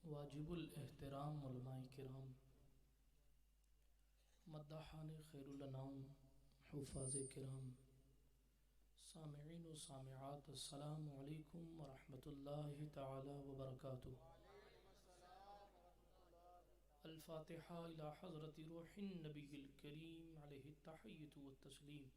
واجب الاحترام علماء کرام، مداحان خیر الانام، حفاظ کرام، سامعین و سامعات، السلام علیکم ورحمۃ اللہ تعالی وبرکاتہ۔ الفاتحہ الی حضرت روح النبی الکریم علیہ التحیۃ والتسلیم۔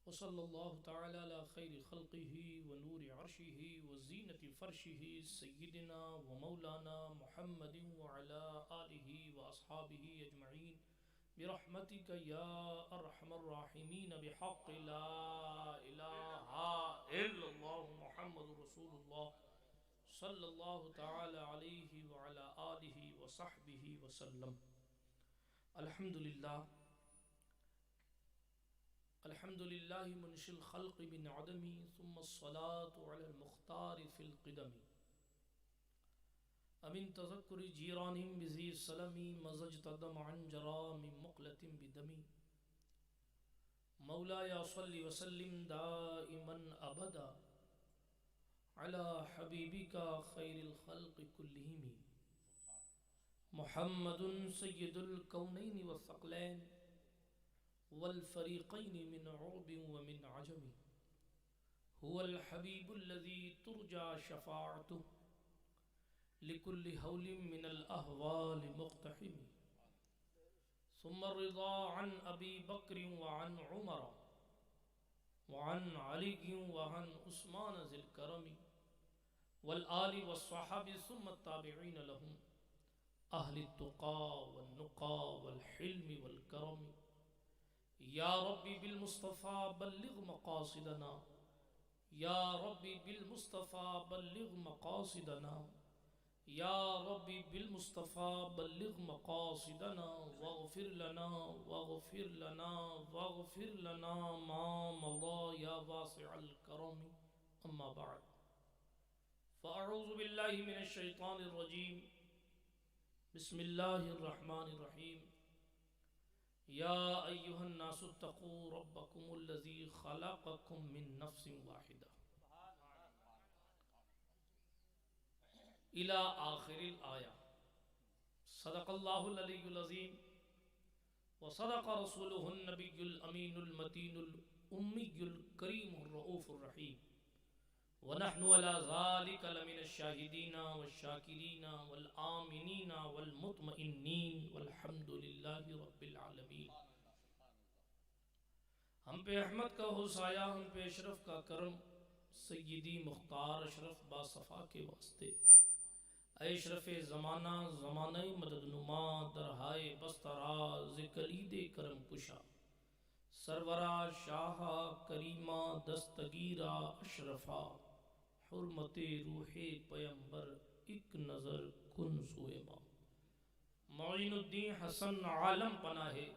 وصلی اللہ تعالی علی خیر خلقہ ونور عرشہ وزینت فرشہ سیدنا ومولانا محمد وعلی آلہ واصحابہ اجمعین برحمتک یا ارحم الراحمین بحق لا الہ الا اللہ محمد رسول اللہ صلی اللہ تعالی علیہ وعلی آلہ وصحبہ وسلم۔ الحمدللہ الحمدللہ منشی الخلق من عدم ثم الصلاة على المختار في القدم امن تذکر جیران بذی السلم مزجت دمعا جرا من مقلة بدمی مولاي صل وسلم دائما ابدا على حبیبک خیر الخلق كلهم محمد سید الکونین والثقلین والفریقین من عرب ومن عجم هو الحبیب الذي ترجى شفاعته لكل هول من الأهوال مقتحم ثم الرضا عن أبي بكر وعن عمر وعن علي وعن عثمان ذي الكرم والآل والصحاب ثم التابعين لهم أهل التقى والنقى والحلم والكرم یا ربی بالمصطفى بلغ مقاصدنا، یا ربی بالمصطفى بلغ مقاصدنا، یا ربی بالمصطفى بلغ مقاصدنا واغفر لنا واغفر لنا واغفر لنا ما مضى یا واسع الکرم۔ اما بعد فاعوذ باللہ من الشیطان الرجیم، بسم اللہ الرحمن الرحیم۔ یا ایہا الناس اتقوا ربکم الذی خلقکم من نفس واحدہ الی آخر الآیہ۔ صدق اللہ العلی العظیم وصدق رسولہ النبی الامین المتین الامی الکریم الرؤوف الرحیم، ونحن على ذلك لمن الشاہدین والشاکرین والآمنین والمطمئنین والحمد للہ رب العالمین۔ ہم پہ احمد کا ہو سایہ، ہم پہ اشرف کا کرم، سیدی مختار اشرف باصفا کے واسطے۔ اے اشرف زمانہ، زمانہ مدد نما، درہائے بستراز کلید کرم کشا، سرورہ شاہا کریمہ دستگیرہ اشرفا، حرمت روح پیمبر ایک نظر کن سوئے ماں۔ معین الدین حسن عالم پناہے،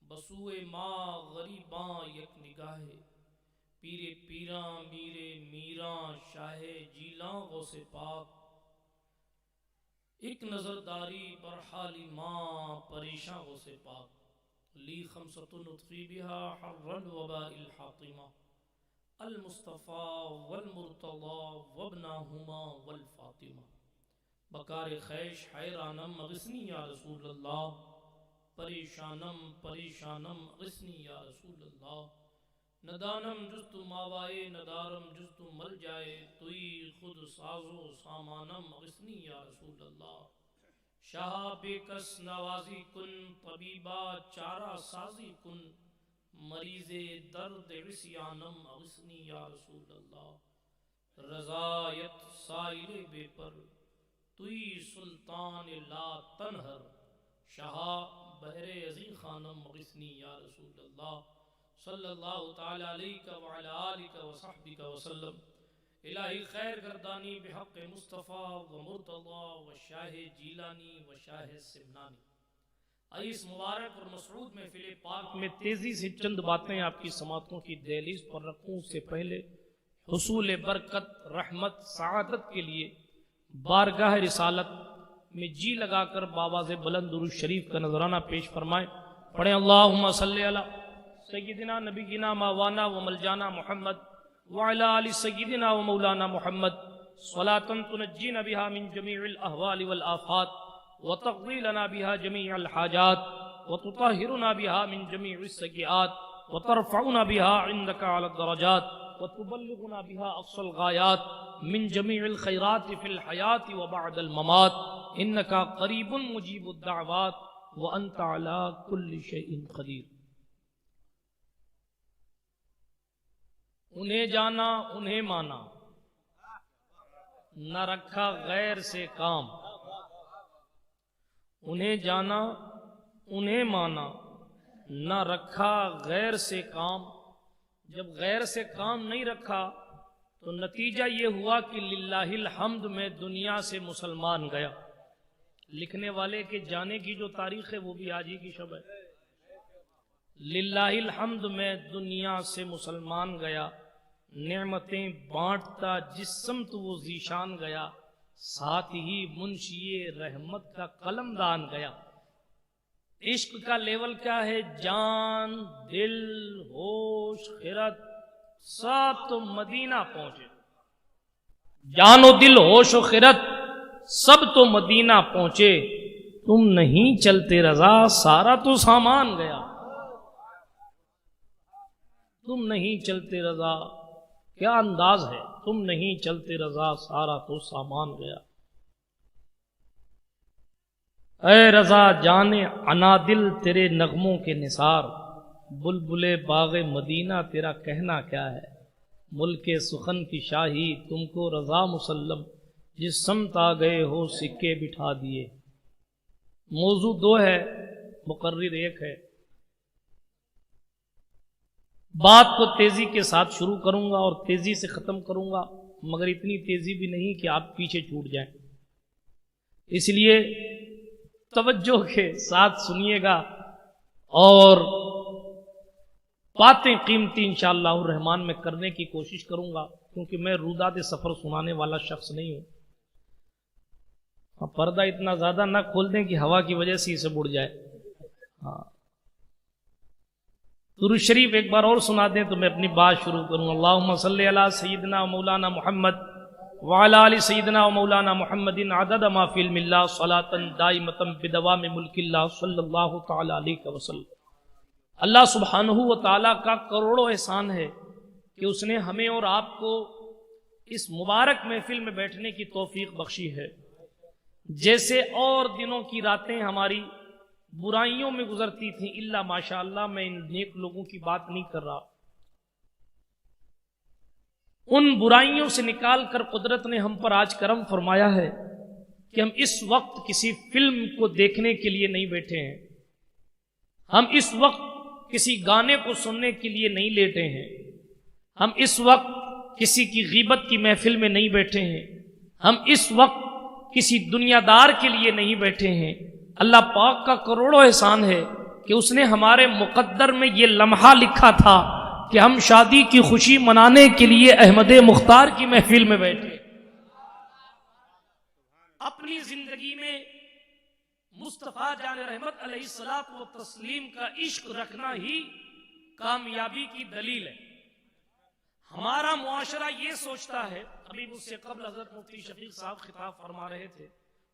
بسوئے ماں غریباں یک نگاہے، پیرے پیراں میرے میراں شاہ جیلاں غوث پاک، ایک نظر داری برحالی ماں پریشاں غوث پاک۔ لی خمسۃ نطفی بہا حر الوباء الحاطمہ، المصطفیٰ والمرتضی وابناہما والفاطمہ۔ بکار خیش حیرانم اغثنی یا رسول اللہ، پریشانم پریشانم اغثنی یا رسول اللہ۔ ندانم جز تو ماوائے، ندارم جز تو مل جائے، توئی خود ساز و سامانم اغثنی یا رسول اللہ۔ شاہ بے کس نوازی کن، طبیبہ چارہ سازی کن، مریض درد عصیانم اغثنی یا رسول اللہ۔ رضایت سائل بے پر، توئی سلطان لا تنہر، شاہ بحر عظیم خانم اغثنی یا رسول اللہ۔ صلی اللہ تعالی علیہ وعلی آلہ وصحبہ وسلم۔ الہی خیر گردانی بحق مصطفیٰ و مرتضی و شاہ جیلانی و شاہ سمنانی۔ آئیے اس مبارک اور مسعود محفل پاک میں تیزی سے چند باتیں آپ کی سماعتوں کی دہلیز پر رکھوں، اس سے پہلے حصول برکت، رحمت، سعادت کے لیے بارگاہ رسالت میں جی لگا کر بابا سے بلند درود شریف کا نذرانہ پیش فرمائیں۔ پڑھیں اللہم صلی علی سیدنا نبینا مولانا و ملجانا محمد وعلی آل سیدنا و مولانا محمد صلاۃ تنجینا بها من جمیع الاحوال والآفات وتقضی لنا بها جمیع الحاجات وتطہرنا بها من جمیع السیئات وترفعنا بها عندك على الدرجات وتبلغنا بها أقصى الغايات من جميع الخيرات في الحياة وبعد الممات إنك قريب مجيب الدعوات وأنت على كل شيء قدير۔ انہیں جانا انہیں مانا، نہ رکھا غیر سے کام۔ انہیں جانا انہیں مانا، نہ رکھا غیر سے کام۔ جب غیر سے کام نہیں رکھا تو نتیجہ یہ ہوا کہ للہ الحمد میں دنیا سے مسلمان گیا۔ لکھنے والے کے جانے کی جو تاریخ ہے وہ بھی آج ہی کی شب ہے۔ للہ الحمد میں دنیا سے مسلمان گیا، نعمتیں بانٹتا جس سمت وہ ذیشان گیا، ساتھ ہی منشی رحمت کا قلم دان گیا۔ عشق کا لیول کیا ہے؟ جان، دل، ہوش، خرد سب تو مدینہ پہنچے۔ جان و دل، ہوش و خرد سب تو مدینہ پہنچے، تم نہیں چلتے رضا سارا تو سامان گیا۔ تم نہیں چلتے رضا، کیا انداز ہے، تم نہیں چلتے رضا سارا تو سامان گیا۔ اے رضا جانے عنادل تیرے نغموں کے نثار، بلبل باغ مدینہ تیرا کہنا کیا ہے۔ ملک سخن کی شاہی تم کو رضا مسلم، جس سمت آ گئے ہو سکے بٹھا دیے۔ موضوع دو ہے، مقرر ایک ہے۔ بات کو تیزی کے ساتھ شروع کروں گا اور تیزی سے ختم کروں گا، مگر اتنی تیزی بھی نہیں کہ آپ پیچھے چھوٹ جائیں، اس لیے توجہ کے ساتھ سنیے گا اور باتیں قیمتی انشاءاللہ الرحمن میں کرنے کی کوشش کروں گا، کیونکہ میں روداد سفر سنانے والا شخص نہیں ہوں۔ پردہ اتنا زیادہ نہ کھول دیں کہ ہوا کی وجہ سے اسے بڑھ جائے۔ درود شریف ایک بار اور سنا دیں تو میں اپنی بات شروع کروں۔ اللہم صلی علی سیدنا و مولانا محمد وعلی آل سیدنا و مولانا محمد عدد ما فی علم اللہ صلاۃ دائمۃ بدوام ملک اللہ صلی اللہ تعالی علیہ وسلم۔ اللہ سبحانہ و تعالیٰ کا کروڑوں احسان ہے کہ اس نے ہمیں اور آپ کو اس مبارک محفل میں بیٹھنے کی توفیق بخشی ہے۔ جیسے اور دنوں کی راتیں ہماری برائیوں میں گزرتی تھیں، الا ماشاء اللہ میں ان نیک لوگوں کی بات نہیں کر رہا، ان برائیوں سے نکال کر قدرت نے ہم پر آج کرم فرمایا ہے کہ ہم اس وقت کسی فلم کو دیکھنے کے لیے نہیں بیٹھے ہیں، ہم اس وقت کسی گانے کو سننے کے لیے نہیں لیٹے ہیں، ہم اس وقت کسی کی غیبت کی محفل میں نہیں بیٹھے ہیں، ہم اس وقت کسی دنیا دار کے لیے نہیں بیٹھے ہیں۔ اللہ پاک کا کروڑوں احسان ہے کہ اس نے ہمارے مقدر میں یہ لمحہ لکھا تھا کہ ہم شادی کی خوشی منانے کے لیے احمد مختار کی محفل میں بیٹھے۔ اپنی زندگی میں مصطفیٰ جان رحمت علیہ الصلوۃ والتسلیم کا عشق رکھنا ہی کامیابی کی دلیل ہے۔ ہمارا معاشرہ یہ سوچتا ہے، ابھی مجھ سے قبل حضرت مفتی شفیق صاحب خطاب فرما رہے تھے،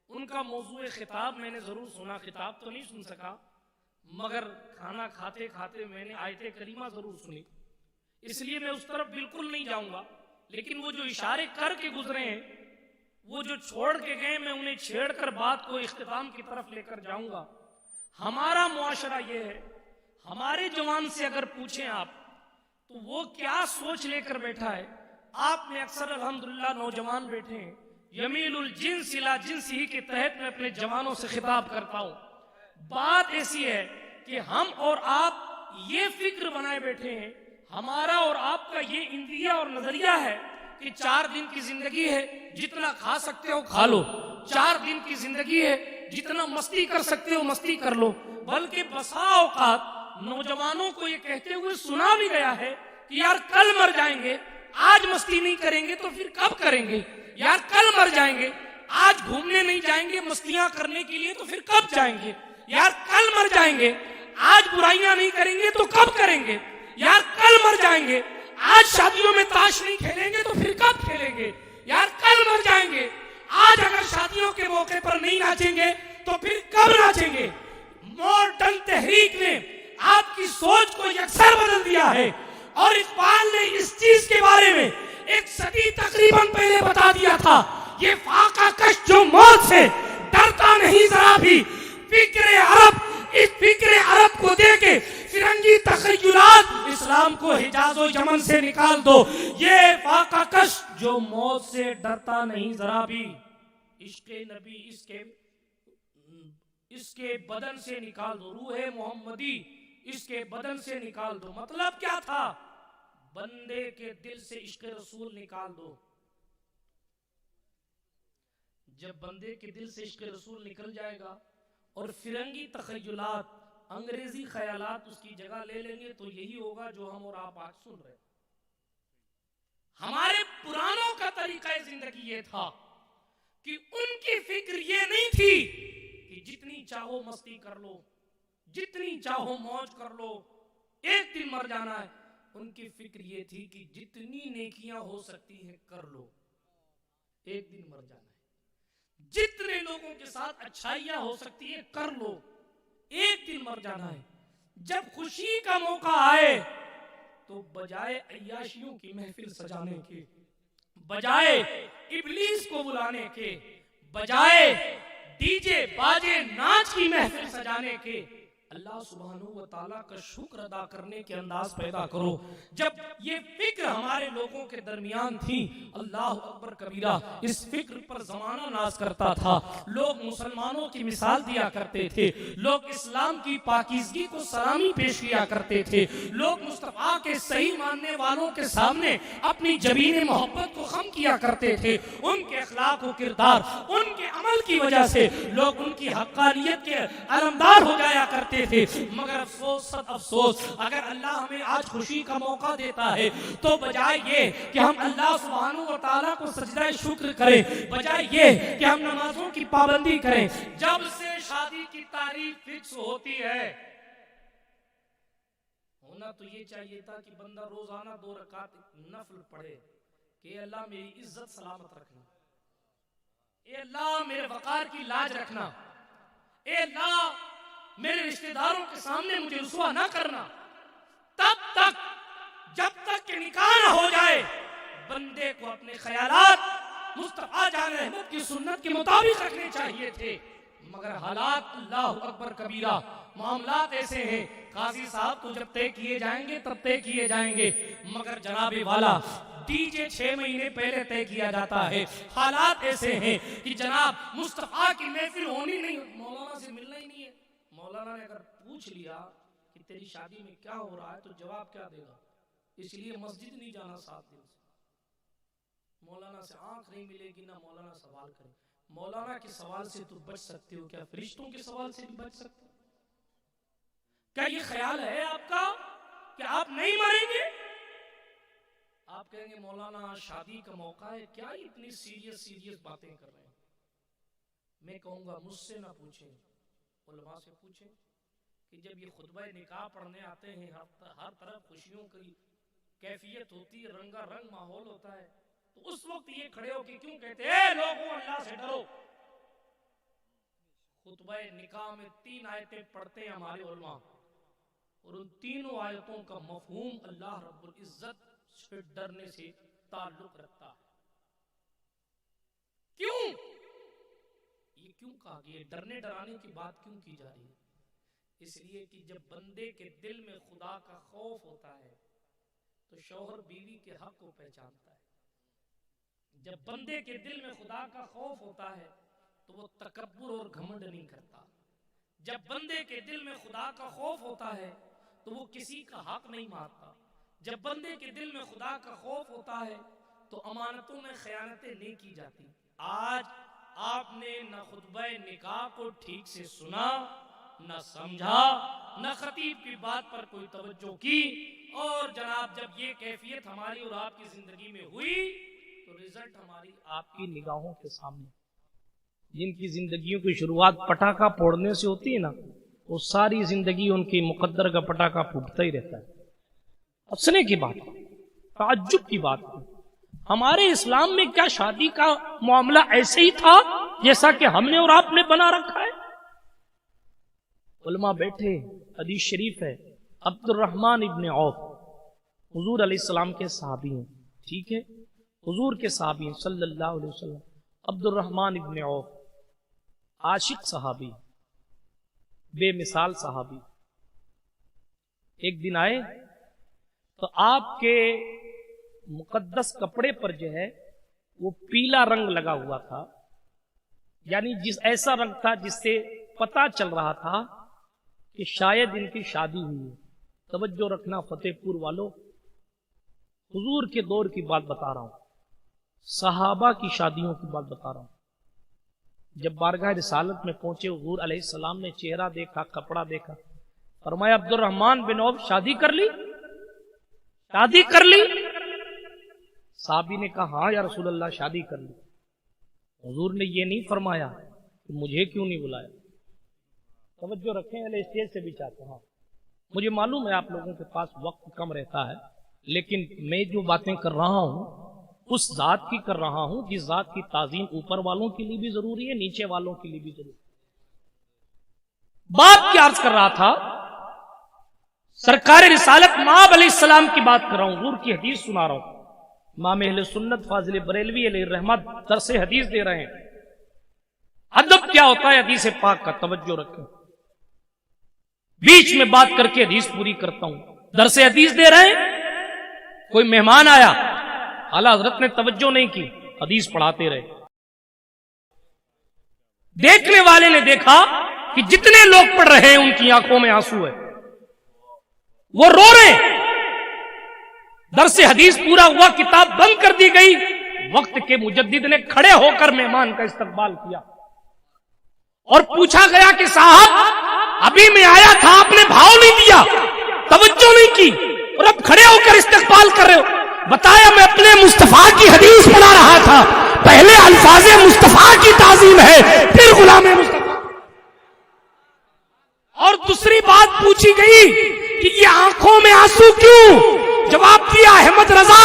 ان کا موضوع خطاب میں نے ضرور سنا، خطاب تو نہیں سن سکا، مگر کھانا کھاتے کھاتے میں نے آیت کریمہ ضرور سنی، اس لیے میں اس طرف بالکل نہیں جاؤں گا، لیکن وہ جو اشارے کر کے گزرے ہیں، وہ جو چھوڑ کے گئے، میں انہیں چھیڑ کر بات کو اختتام کی طرف لے کر جاؤں گا۔ ہمارا معاشرہ یہ ہے، ہمارے جوان سے اگر پوچھیں آپ تو وہ کیا سوچ لے کر بیٹھا ہے؟ آپ میں اکثر الحمدللہ نوجوان بیٹھے ہیں، یمیل الجنس الی جنس ہی کے تحت میں اپنے جوانوں سے خطاب کرتا ہوں۔ بات ایسی ہے کہ ہم اور آپ یہ فکر بنائے بیٹھے ہیں، ہمارا اور آپ کا یہ اندیہ اور نظریہ ہے کہ 4 دن کی زندگی ہے، جتنا کھا سکتے ہو کھا لو، 4 دن کی زندگی ہے، جتنا مستی کر سکتے ہو مستی کر لو، بلکہ بسا اوقات نوجوانوں کو یہ کہتے ہوئے سنا بھی گیا ہے کہ یار کل مر جائیں گے، آج مستی نہیں کریں گے تو پھر کب کریں گے؟ یار کل مر جائیں گے، آج گھومنے نہیں جائیں گے مستیاں کرنے کے لیے تو پھر کب جائیں گے؟ یار کل مر جائیں گے، آج برائیاں نہیں کریں گے تو کب کریں گے؟ یار کل مر جائیں گے، آج شادیوں میں تاش نہیں کھیلیں گے تو پھر کب کھیلیں گے؟ یار کل مر جائیں گے، آج اگر شادیوں کے موقع پر نہیں ناچیں گے تو پھر کب ناچیں گے؟ ماڈرن تحریک نے آپ کی سوچ کو یکسر بدل دیا ہے، اور اقبال نے اس چیز کے بارے میں ایک صدی تقریباً پہلے بتا دیا تھا، یہ فاقہ کش جو موت سے ڈرتا نہیں ذرا بھی، فکر عرب، اس فکر عرب کو دے کے فرنگی تخیلات اسلام کو حجاز و یمن سے نکال دو، یہ فاقہ کش جو موت سے ڈرتا نہیں ذرا بھی، عشق نبی اس کے بدن سے نکال دو، روح محمدی اس کے بدن سے نکال دو۔ مطلب کیا تھا؟ بندے کے دل سے عشق رسول نکال دو۔ جب بندے کے دل سے عشق رسول نکل جائے گا اور فرنگی تخیلات، انگریزی خیالات اس کی جگہ لے لیں گے، تو یہی ہوگا جو ہم اور آپ آج سن رہے ہیں۔ ہمارے پرانوں کا طریقہ زندگی یہ تھا کہ ان کی فکر یہ نہیں تھی کہ جتنی چاہو مستی کر لو، جتنی چاہو موج کر لو، ایک دن مر جانا ہے۔ ان کی فکر یہ تھی کہ جتنی نیکیاں ہو سکتی ہیں کر لو، ایک دن مر جانا ہے۔ جتنے لوگوں کے ساتھ اچھائیاں ہو سکتی ہیں کر لو، ایک دن مر جانا ہے۔ جب خوشی کا موقع آئے تو بجائے عیاشیوں کی محفل سجانے کے، بجائے ابلیس کو بلانے کے، بجائے ڈی جے باجے ناچ کی محفل سجانے کے، اللہ سبحانہ و تعالیٰ کا شکر ادا کرنے کے انداز پیدا کرو۔ جب یہ فکر ہمارے لوگوں کے درمیان تھی، اللہ اکبر کبیرہ، اس فکر پر زمانہ ناز کرتا تھا، لوگ مسلمانوں کی مثال دیا کرتے تھے، لوگ اسلام کی پاکیزگی کو سلامی پیش کیا کرتے تھے، لوگ مصطفیٰ کے صحیح ماننے والوں کے سامنے اپنی جبین محبت کو خم کیا کرتے تھے۔ ان کے اخلاق و کردار، ان کے عمل کی وجہ سے لوگ ان کی حقانیت کے علمدار ہو جایا کرتے تھے۔ مگر افسوس، صد افسوس، اگر اللہ ہمیں آج خوشی کا موقع دیتا ہے تو بجائے یہ کہ ہم اللہ سبحانہ و تعالیٰ کو سجدہ شکر کریں، بجائے یہ کہ ہم نمازوں کی پابندی کریں، جب سے شادی کی تاریخ فکس ہوتی ہے، ہونا تو یہ چاہیے تھا کہ بندہ روزانہ 2 رکعت نفل پڑھے کہ اللہ میری عزت سلامت رکھنا، اے اللہ میرے وقار کی لاج رکھنا، اے اللہ میرے رشتہ داروں کے سامنے مجھے رسوا نہ کرنا۔ تب تک، جب تک کہ نکاح نہ ہو جائے، بندے کو اپنے خیالات مصطفیٰ جان رحمت کی سنت کے مطابق رکھنے چاہیے تھے، مگر حالات اللہ اکبر کبیرہ، معاملات ایسے ہیں، قاضی صاحب تو جب طے کیے جائیں گے تب طے کیے جائیں گے، مگر جناب والا ڈی جے 6 مہینے پہلے طے کیا جاتا ہے۔ حالات ایسے ہیں کہ جناب مصطفیٰ کی محفل ہونی نہیں، مولانا سے ملنا ہی نہیں ہے۔ مولانا نے اگر پوچھ لیا کہ تیری شادی میں کیا ہو رہا ہے تو جواب کیا دے گا؟ اس لیے مسجد نہیں جانا 7 دن سے، مولانا سے آنکھ نہیں ملے گی، نہ مولانا سوال کرے۔ مولانا کے سوال سے تو بچ سکتے ہو، کیا فرشتوں کے سوال سے بھی بچ سکتے ہو؟ کیا یہ خیال ہے آپ کا کہ آپ نہیں مریں گے؟ آپ کہیں گے مولانا شادی کا موقع ہے، کیا اتنی سیریس باتیں کر رہے ہیں؟ میں کہوں گا مجھ سے نہ پوچھیں، علماء سے پوچھیں کہ جب یہ خطبہ نکاح پڑھنے آتے ہیں، ہر طرف خوشیوں کی کیفیت ہوتی ہے، رنگا رنگ ماحول ہوتا ہے، تو اس وقت یہ کھڑے ہو کہ کیوں کہتے ہیں اے لوگوں اللہ سے ڈرو؟ خطبہ نکاح میں 3 آیتیں پڑھتے ہیں ہمارے علماء، اور ان تینوں آیتوں کا مفہوم اللہ رب العزت سے ڈرنے سے تعلق رکھتا ہے۔ کیوں؟ یہ کیوں کہا گیا؟ ڈرنے ڈرانے کی بات کیوں کی جا رہی ہے؟ اس لیے کہ جب بندے کے دل میں خدا کا خوف ہوتا ہے تو شوہر بیوی کے حق کو پہچانتا ہے۔ جب بندے کے دل میں خدا کا خوف ہوتا ہے تو وہ تکبر اور گھمنڈ نہیں کرتا۔ جب بندے کے دل میں خدا کا خوف ہوتا ہے تو وہ کسی کا حق نہیں مارتا۔ جب بندے کے دل میں خدا کا خوف ہوتا ہے تو امانتوں میں خیانتیں نہیں کی جاتی۔ آج آپ نے نہ خطبہ نکاح کو ٹھیک سے سنا، نہ سمجھا، نہ خطیب کی بات پر کوئی توجہ کی، اور جناب جب یہ کیفیت ہماری اور آپ کی زندگی میں ہوئی تو رزلٹ ہماری آپ کی نگاہوں کے سامنے. جن کی زندگیوں کی شروعات پٹاخہ پھوڑنے سے ہوتی ہے نا، وہ ساری زندگی ان کی مقدر کا پٹاخہ پھوٹتا ہی رہتا ہے. افسوس کی بات، تعجب کی بات ہے، ہمارے اسلام میں کیا شادی کا معاملہ ایسے ہی تھا جیسا کہ ہم نے اور آپ نے بنا رکھا ہے؟ علماء بیٹھے، حدیث شریف ہے، عبد الرحمن ابن عوف حضور علیہ السلام کے صحابی ہیں، ٹھیک ہے، حضور کے صحابی ہیں صلی اللہ علیہ وسلم. عبد الرحمن ابن عوف عاشق صحابی، بے مثال صحابی. ایک دن آئے تو آپ کے مقدس کپڑے پر جو ہے وہ پیلا رنگ لگا ہوا تھا، یعنی ایسا رنگ تھا جس سے پتا چل رہا تھا کہ شاید ان کی شادی ہوئی ہے. توجہ رکھنا فتح پور والوں، حضور کے دور کی بات بتا رہا ہوں، صحابہ کی شادیوں کی بات بتا رہا ہوں. جب بارگاہ رسالت میں پہنچے حضور علیہ السلام نے چہرہ دیکھا، کپڑا دیکھا، فرمایا عبد الرحمن بن عوف شادی کر لی؟ شادی کر لی؟ صحابی نے کہا ہاں یا رسول اللہ شادی کر لی. حضور نے یہ نہیں فرمایا کہ مجھے کیوں نہیں بلایا. توجہ رکھیں، علیہ اسٹیج سے بھی چاہتے ہیں. مجھے معلوم ہے آپ لوگوں کے پاس وقت کم رہتا ہے، لیکن میں جو باتیں کر رہا ہوں اس ذات کی کر رہا ہوں جس ذات کی تعظیم اوپر والوں کے لیے بھی ضروری ہے، نیچے والوں کے لیے بھی ضروری ہے. بات کیا عرض کر رہا تھا؟ سرکار رسالت مآب علیہ السلام کی بات کر رہا ہوں، حضور کی حدیث سنا رہا ہوں. امام اہل سنت فاضل بریلوی علیہ رحمت درس حدیث دے رہے ہیں. ادب کیا ہوتا ہے حدیث پاک کا، توجہ رکھیں. بیچ میں بات کر کے حدیث پوری کرتا ہوں. درس حدیث دے رہے ہیں، کوئی مہمان آیا، اعلیٰ حضرت نے توجہ نہیں کی، حدیث پڑھاتے رہے. دیکھنے والے نے دیکھا کہ جتنے لوگ پڑھ رہے ہیں ان کی آنکھوں میں آنسو ہے، وہ رو رہے ہیں. درس حدیث پورا ہوا، کتاب بند کر دی گئی. وقت کے مجدد نے کھڑے ہو کر مہمان کا استقبال کیا اور پوچھا گیا کہ صاحب ابھی میں آیا تھا، آپ نے بھاؤ نہیں دیا، توجہ نہیں کی، اور اب کھڑے ہو کر استقبال کر رہے ہو. بتایا میں اپنے مصطفیٰ کی حدیث پڑھا رہا تھا. پہلے الفاظ مصطفیٰ کی تعظیم ہے، پھر غلام مصطفیٰ. اور دوسری بات پوچھی گئی کہ یہ آنکھوں میں آنسو کیوں؟ جواب دیا احمد رضا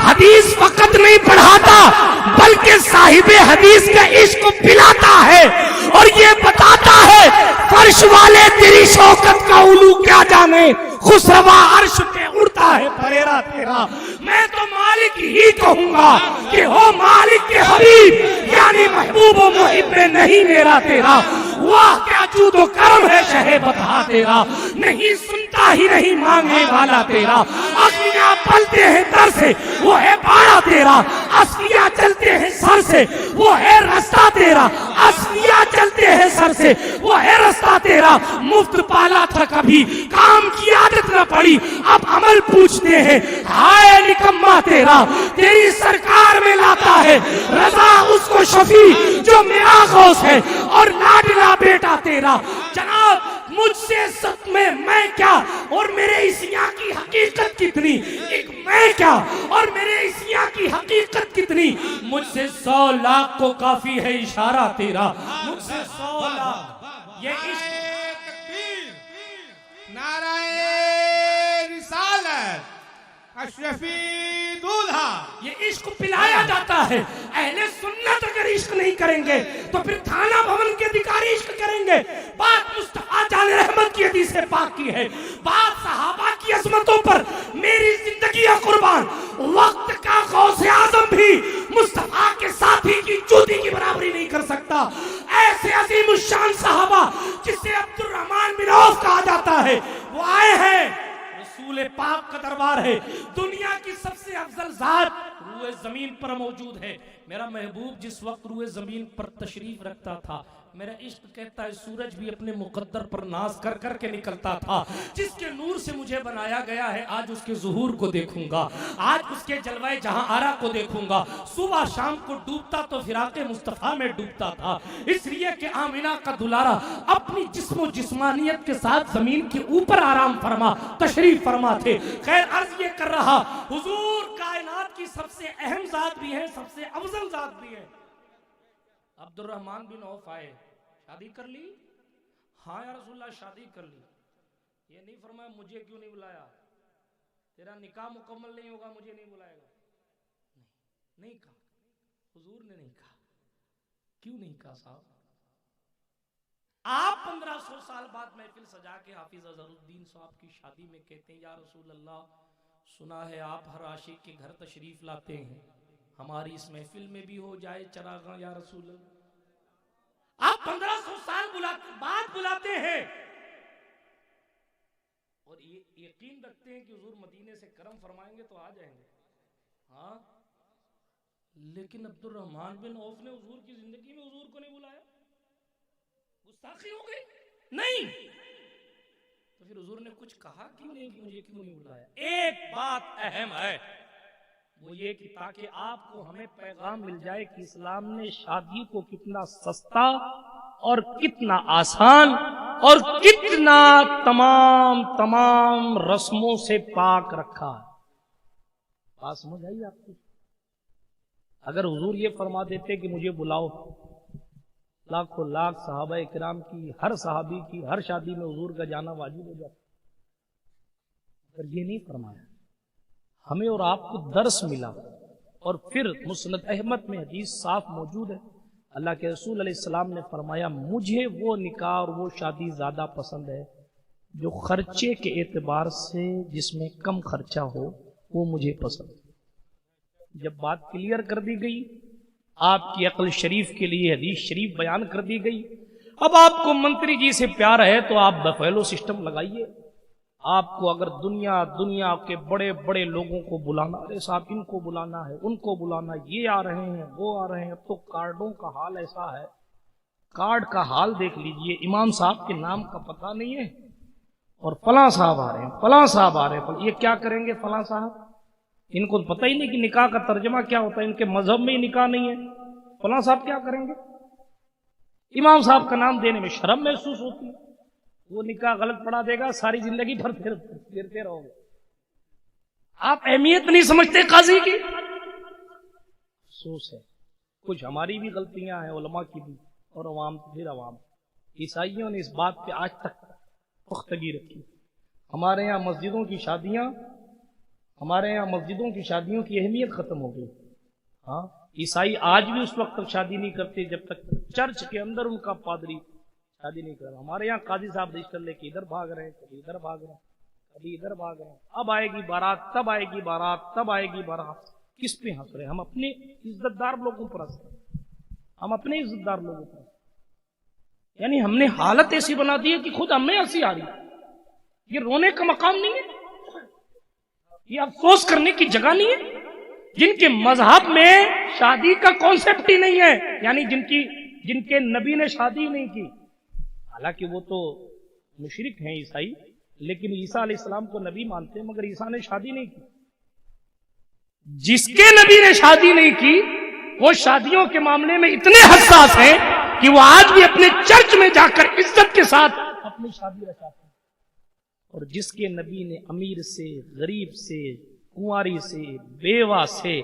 حدیث فقط نہیں پڑھاتا بلکہ صاحب حدیث کا عشق پلاتا ہے اور یہ بتاتا ہے فرش والے تیری شوکت کا علو کیا جانے، خسروا عرش پہ اڑتا ہے پریرا تیرا. میں تو مالک ہی کہوں گا کہ ہو مالک کے حبیب، یعنی محبوب و محب نہیں میرا تیرا. واہ کیا جود و کرم ہے شہ بتا تیرا، نہیں سنتا ہی نہیں مانگنے والا تیرا. اصلیاں پلتے ہیں در سے وہ ہے پاڑا تیرا، اصلیاں چلتے ہیں سر سے وہ ہے رستہ تیرا، اصلیاں چلتے ہیں سر سے وہ ہے رستہ تیرا. مفت پالا تھا کبھی کام کی عادت نہ پڑی، اب عمل پوچھتے ہیں ہائے نکما تیرا. تیری سرکار میں لاتا ہے رضا اس کو شفیع جو میرا غوث ہے اور لاڈلا بیٹا تیرا. جناب مجھ سے سچ میں کیا اور میرے عیسیاں کی حقیقت کتنی، ایک میں کیا اور میرے عیسیاں کی حقیقت کتنی. مجھ سے 100 لاکھ کو کافی ہے اشارہ تیرا، مجھ سے 100 لاکھ. یہ عشق نعرہ رسالت اشرفی دولہا، یہ عشق پلایا جاتا ہے. اہل سنت اگر عشق نہیں کریں گے تو پھر تھانہ بھون کے ادھیکاری عشق کریں گے. بات مصطفیٰ جان رحمت کی حدیث پاک کی ہے، بات صحابہ کی عظمتوں پر میری زندگی قربان. وقت کا غوث اعظم بھی مصطفیٰ کے ساتھی کی چوٹی کی برابری نہیں کر سکتا. ایسے عظیم الشان صحابہ جسے عبد الرحمن بن عوف کہا جاتا ہے، وہ آئے ہیں، رسول پاک کا دربار ہے. دنیا کی سب سے افضل ذات روئے زمین پر موجود ہے. میرا محبوب جس وقت روئے زمین پر تشریف رکھتا تھا, میرا عشق کہتا ہے سورج بھی اپنے مقدر پر ناز کر کر کے نکلتا تھا. جس کے نور سے مجھے بنایا گیا ہے, آج اس کے ظہور کو دیکھوں گا, آج اس کے جلوہ جہاں آرا کو دیکھوں گا. صبح شام کو ڈوبتا تو فراق مصطفیٰ میں ڈوبتا تھا, اس لیے کہ آمینہ کا دلارا اپنی جسم و جسمانیت کے ساتھ زمین کے اوپر آرام فرما تشریف فرما تھے. خیر عرض یہ کر رہا, حضور کائنات کی سب سے اہم ذات بھی ہے, سب سے افضل ذات بھی ہے. عبد الرحمن بن عوف آئے, شادی کر لی؟ ہاں یا رسول اللہ شادی کر لی. یہ نہیں فرمایا مجھے کیوں نہیں بلایا, تیرا نکاح مکمل نہیں ہوگا مجھے نہیں بلائے گا. نہیں کہا, حضور نے نہیں کہا. کیوں نہیں کہا صاحب؟ آپ 1500 سال بعد محفل سجا کے حافظ اظہر الدین صاحب کی شادی میں کہتے ہیں, یا رسول اللہ سنا ہے آپ ہر عاشق کے گھر تشریف لاتے ہیں, ہماری اس محفل میں بھی ہو جائے چراغاں یا رسول اللہ. آپ 1500 سال بعد بلاتے ہیں اور یہ یقین رکھتے ہیں کہ حضور مدینے سے کرم فرمائیں گے تو آ جائیں گے. ہاں, لیکن عبد الرحمن بن عوف نے حضور کی زندگی میں حضور کو نہیں بلایا, گستاخی ہو گئی. نہیں تو پھر حضور نے کچھ کہا کیوں نہیں کہ مجھے کیوں نہیں بلایا؟ ایک بات اہم ہے, وہ یہ کہ تاکہ آپ کو ہمیں پیغام مل جائے کہ اسلام نے شادی کو کتنا سستا اور کتنا آسان اور کتنا تمام رسموں سے پاک رکھا ہے. بات سمجھ آئی آپ کو؟ اگر حضور یہ فرما دیتے کہ مجھے بلاؤ, لاکھوں لاکھ صحابہ کرام کی, ہر صحابی کی ہر شادی میں حضور کا جانا واجب ہو جاتا. اگر یہ نہیں فرمایا, ہمیں اور آپ کو درس ملا. اور پھر مسند احمد میں حدیث صاف موجود ہے, اللہ کے رسول علیہ السلام نے فرمایا مجھے وہ نکاح اور وہ شادی زیادہ پسند ہے جو خرچے کے اعتبار سے جس میں کم خرچہ ہو, وہ مجھے پسند. جب بات کلیئر کر دی گئی, آپ کی عقل شریف کے لیے حدیث شریف بیان کر دی گئی. اب آپ کو منتری جی سے پیار ہے تو آپ بفیلو سسٹم لگائیے. آپ کو اگر دنیا کے بڑے بڑے لوگوں کو بلانا, ارے صاحب ان کو بلانا ہے, ان کو بلانا, یہ آ رہے ہیں, وہ آ رہے ہیں. اب تو کارڈوں کا حال ایسا ہے, کارڈ کا حال دیکھ لیجئے, امام صاحب کے نام کا پتہ نہیں ہے اور فلاں صاحب آ رہے ہیں, فلاں صاحب آ رہے ہیں. یہ کیا کریں گے فلاں صاحب؟ ان کو پتہ ہی نہیں کہ نکاح کا ترجمہ کیا ہوتا ہے, ان کے مذہب میں ہی نکاح نہیں ہے. فلاں صاحب کیا کریں گے؟ امام صاحب کا نام دینے میں شرم محسوس ہوتی ہے. وہ نکاح غلط پڑھا دے گا, ساری زندگی بھر پھرتے رہو گے. آپ اہمیت نہیں سمجھتے قاضی کی. افسوس ہے, کچھ ہماری بھی غلطیاں ہیں, علماء کی بھی, اور عوام پھر عوام. عیسائیوں نے اس بات پہ آج تک پختگی رکھی. ہمارے یہاں مسجدوں کی شادیوں کی اہمیت ختم ہو گئی. ہاں, عیسائی آج بھی اس وقت تک شادی نہیں کرتے جب تک چرچ کے اندر ان کا پادری شادی نہیں کر رہا. ہمارے یہاں قاضی صاحب رجسٹر لے کے ادھر بھاگ رہے ہیں, کبھی ادھر بھاگ رہے ہیں, کبھی ادھر بھاگ رہے ہیں. اب آئے گی بارات, تب آئے گی بارات, تب آئے گی بارات. کس پہ ہنس رہے ہیں؟ ہم اپنے عزت دار لوگوں پر ہنس رہے ہیں, ہم اپنے عزت دار لوگوں پر. یعنی ہم نے حالت ایسی بنا دی ہے کہ خود ہمیں ہنسی آ رہی ہے. یہ رونے کا مقام نہیں ہے, یہ افسوس کرنے کی جگہ نہیں ہے. جن کے مذہب میں شادی کا کانسیپٹ ہی نہیں ہے, یعنی جن کے نبی نے شادی نہیں کی, حالانکہ وہ تو مشرک ہیں عیسائی, لیکن عیسیٰ علیہ السلام کو نبی مانتے ہیں, مگر عیسیٰ نے شادی نہیں کی. جس کے نبی نے شادی نہیں کی وہ شادیوں کے معاملے میں اتنے حساس ہیں کہ وہ آج بھی اپنے چرچ میں جا کر عزت کے ساتھ اپنی شادی رچاتے ہیں. اور جس کے نبی نے امیر سے, غریب سے, کنواری سے, بیوہ سے,